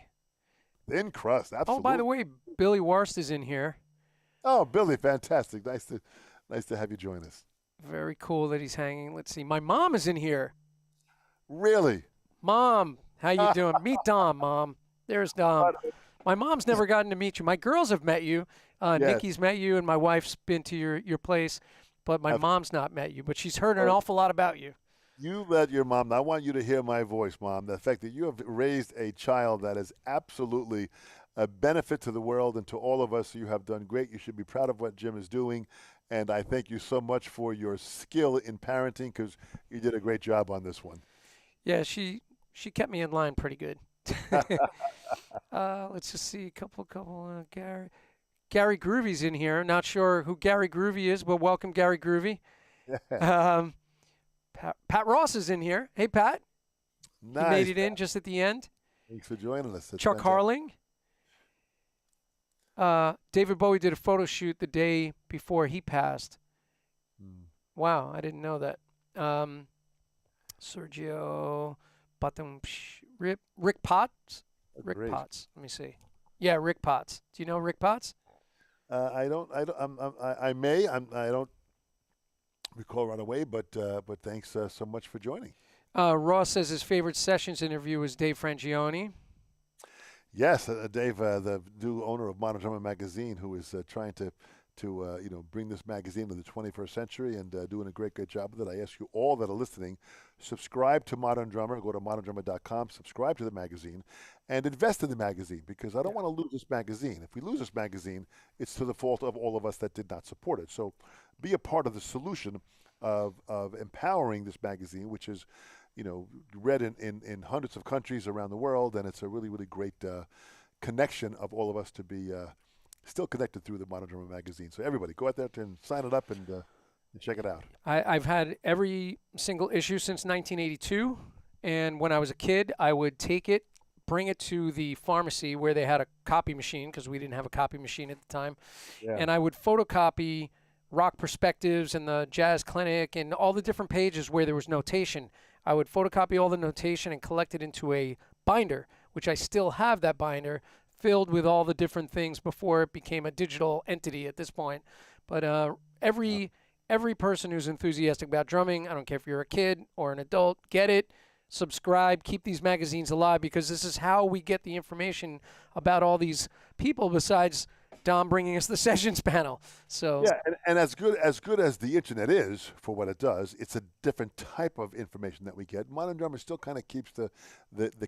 Thin crust, absolutely. Oh, by the way, Billy Warst is in here. Oh, Billy, fantastic. Nice to have you join us. Very cool that he's hanging. Let's see. My mom is in here. Really? Mom, how you doing? Meet Dom, Mom. There's Dom. My mom's never gotten to meet you. My girls have met you. Yes. Nikki's met you, and my wife's been to your place, but my mom's not met you. But she's heard an awful lot about you. You let your mom. I want you to hear my voice, Mom. The fact that you have raised a child that is absolutely a benefit to the world and to all of us. You have done great. You should be proud of what Jim is doing. And I thank you so much for your skill in parenting because you did a great job on this one. Yeah, she kept me in line pretty good. Let's just see a couple. Gary Groovy's in here. Not sure who Gary Groovy is, but welcome, Gary Groovy. Pat Ross is in here. Hey, Pat. Nice. He made it in just at the end. Thanks for joining us. Chuck Harling. David Bowie did a photo shoot the day before he passed. Wow, I didn't know that. Sergio Bottom Rick Potts. Rick Great. Potts. Let me see. Yeah, Rick Potts. Do you know Rick Potts? I don't recall right away, but thanks so much for joining. Ross says his favorite Sessions interview was Dave Frangione. Yes, Dave, the new owner of Modern Drummer magazine, who is trying to bring this magazine to the 21st century and doing a great job with it. I ask you all that are listening, subscribe to Modern Drummer. Go to moderndrummer.com, subscribe to the magazine, and invest in the magazine because I don't want to lose this magazine. If we lose this magazine, it's to the fault of all of us that did not support it. So, be a part of the solution of empowering this magazine, which is read in hundreds of countries around the world, and it's a really great connection of all of us to be still connected through the Modern Drummer magazine. So everybody, go out there and sign it up and check it out. I've had every single issue since 1982, and when I was a kid, I would take it, bring it to the pharmacy where they had a copy machine because we didn't have a copy machine at the time, and I would photocopy Rock Perspectives and the Jazz Clinic and all the different pages where there was notation. I would photocopy all the notation and collect it into a binder, which I still have that binder filled with all the different things before it became a digital entity at this point. But every person who's enthusiastic about drumming, I don't care if you're a kid or an adult, get it, subscribe, keep these magazines alive because this is how we get the information about all these people besides Dom bringing us the sessions panel. So yeah, and as good as the internet is for what it does, it's a different type of information that we get. Modern Drummer still kind of keeps the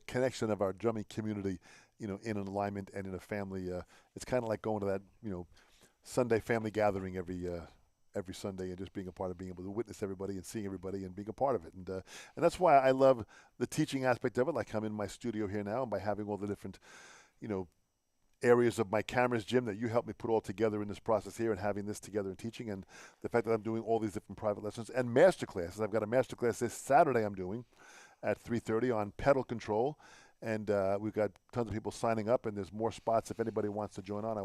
connection of our drumming community, in an alignment and in a family. It's kind of like going to that Sunday family gathering every Sunday and just being a part of being able to witness everybody and seeing everybody and being a part of it. And that's why I love the teaching aspect of it. Like I'm in my studio here now, and by having all the different areas of my cameras, Jim, that you helped me put all together in this process here and having this together and teaching, and the fact that I'm doing all these different private lessons and master classes. I've got a master class this Saturday I'm doing at 3:30 on pedal control, and we've got tons of people signing up, and there's more spots if anybody wants to join on.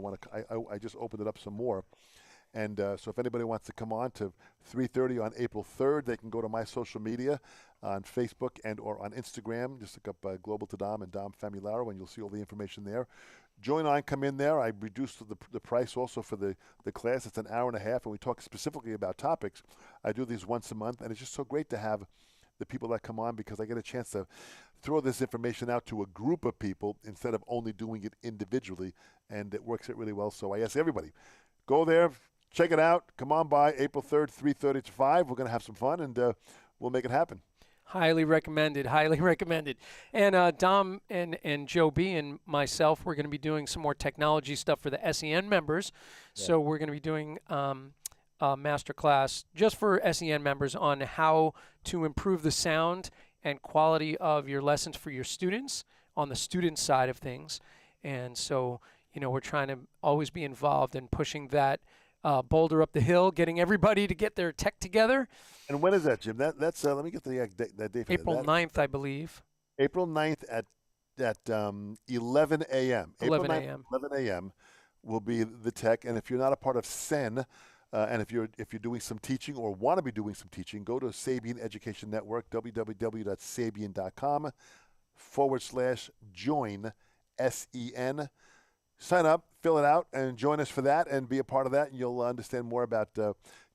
I just opened it up some more. And so if anybody wants to come on to 3:30 on April 3rd, they can go to my social media on Facebook and or on Instagram. Just look up Global to Dom and Dom Famularo, and you'll see all the information there. Join on, come in there. I reduced the price also for the class. It's an hour and a half, and we talk specifically about topics. I do these once a month, and it's just so great to have the people that come on because I get a chance to throw this information out to a group of people instead of only doing it individually, and it works out really well. So I ask everybody, go there, check it out. Come on by April 3rd, 3:30 to 5. We're going to have some fun, and we'll make it happen. Highly recommended, highly recommended. And Dom and Joe B and myself, we're going to be doing some more technology stuff for the SEN members. Yeah. So we're going to be doing a master class just for SEN members on how to improve the sound and quality of your lessons for your students on the student side of things. And so, we're trying to always be involved in pushing that boulder up the hill, getting everybody to get their tech together. And when is that, Jim? That's let me get that date for April 9th, I believe. April 9th at 11 a.m. 11 a.m. 11 a.m. will be the tech. And if you're not a part of SEN, and if you're doing some teaching or want to be doing some teaching, go to Sabian Education Network, www.sabian.com/join SEN. Sign up, fill it out, and join us for that and be a part of that. And you'll understand more about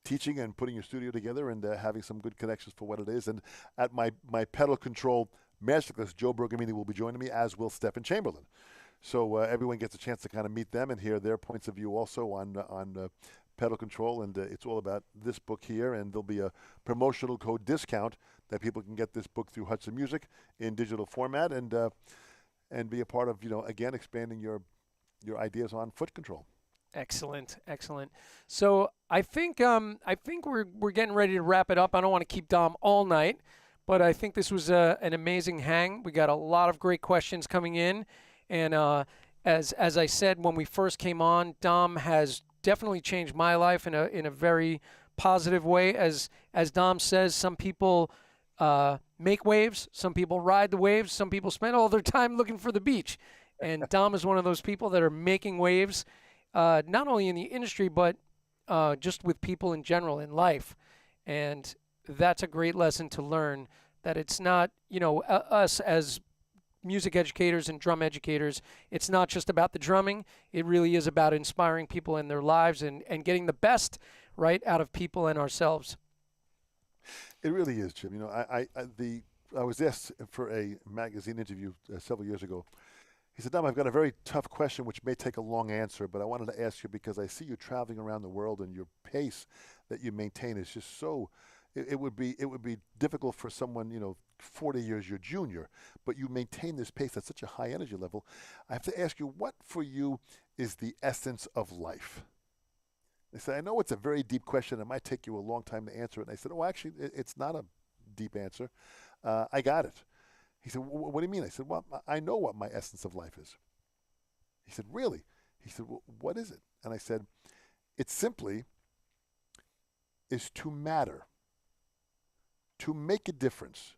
teaching and putting your studio together and having some good connections for what it is. And at my pedal control masterclass, Joe Bergamini will be joining me, as will Stephen Chamberlain. So everyone gets a chance to kind of meet them and hear their points of view also on pedal control. And it's all about this book here. And there'll be a promotional code discount that people can get this book through Hudson Music in digital format and be a part of, again, expanding your ideas on foot control. Excellent. So I think we're getting ready to wrap it up. I don't want to keep Dom all night, but I think this was an amazing hang. We got a lot of great questions coming in, and as I said when we first came on, Dom has definitely changed my life in a very positive way. As Dom says, some people make waves, some people ride the waves, some people spend all their time looking for the beach. And Dom is one of those people that are making waves, not only in the industry, but just with people in general in life. And that's a great lesson to learn, that it's not, us as music educators and drum educators, it's not just about the drumming. It really is about inspiring people in their lives and getting the best right out of people and ourselves. It really is, Jim. I was asked for a magazine interview several years ago. He said, Dom, I've got a very tough question which may take a long answer, but I wanted to ask you because I see you traveling around the world and your pace that you maintain is just so it would be difficult for someone, 40 years your junior, but you maintain this pace at such a high energy level. I have to ask you, what for you is the essence of life? They said, I know it's a very deep question. It might take you a long time to answer it. And I said, oh, actually, it's not a deep answer. I got it. He said, what do you mean? I said, well, I know what my essence of life is. He said, really? He said, well, what is it? And I said, it simply is to matter, to make a difference,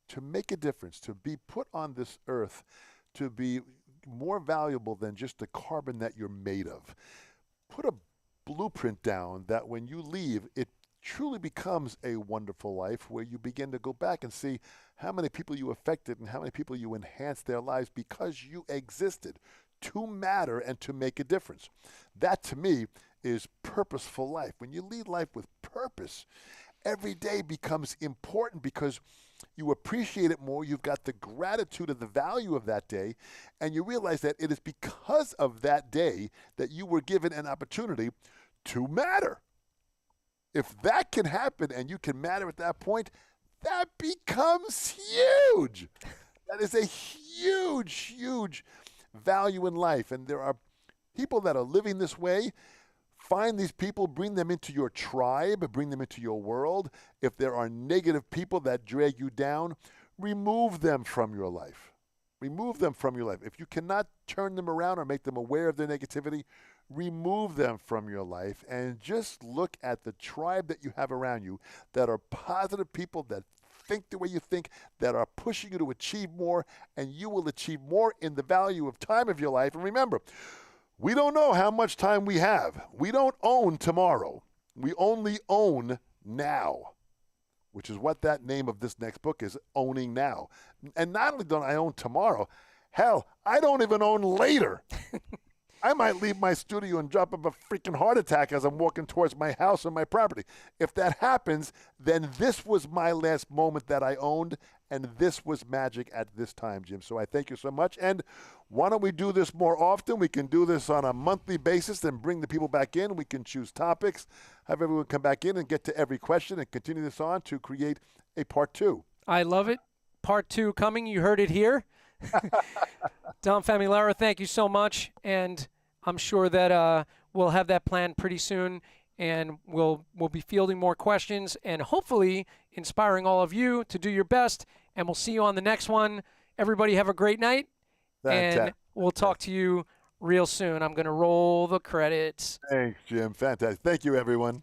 to be put on this earth, to be more valuable than just the carbon that you're made of. Put a blueprint down that when you leave, it truly becomes a wonderful life where you begin to go back and see how many people you affected and how many people you enhanced their lives because you existed to matter and to make a difference. That to me is purposeful life. When you lead life with purpose, every day becomes important because you appreciate it more. You've got the gratitude of the value of that day, and you realize that it is because of that day that you were given an opportunity to matter. If that can happen and you can matter at that point, that becomes huge. That is a huge, huge value in life. And there are people that are living this way. Find these people, bring them into your tribe, bring them into your world. If there are negative people that drag you down, remove them from your life. Remove them from your life. If you cannot turn them around or make them aware of their negativity, remove them from your life and just look at the tribe that you have around you that are positive people that think the way you think, that are pushing you to achieve more, and you will achieve more in the value of time of your life. And remember, we don't know how much time we have. We don't own tomorrow. We only own now, which is what that name of this next book is, Owning Now. And not only don't I own tomorrow, hell, I don't even own later. I might leave my studio and drop up a freaking heart attack as I'm walking towards my house or my property. If that happens, then this was my last moment that I owned, and this was magic at this time, Jim. So I thank you so much. And why don't we do this more often? We can do this on a monthly basis and bring the people back in. We can choose topics, have everyone come back in and get to every question and continue this on to create a part 2. I love it. Part 2 coming. You heard it here. Dom Famularo, thank you so much. And I'm sure that we'll have that planned pretty soon, and we'll be fielding more questions and hopefully inspiring all of you to do your best. And we'll see you on the next one. Everybody have a great night, and we'll talk to you real soon. I'm going to roll the credits. Thanks, Jim. Fantastic. Thank you, everyone.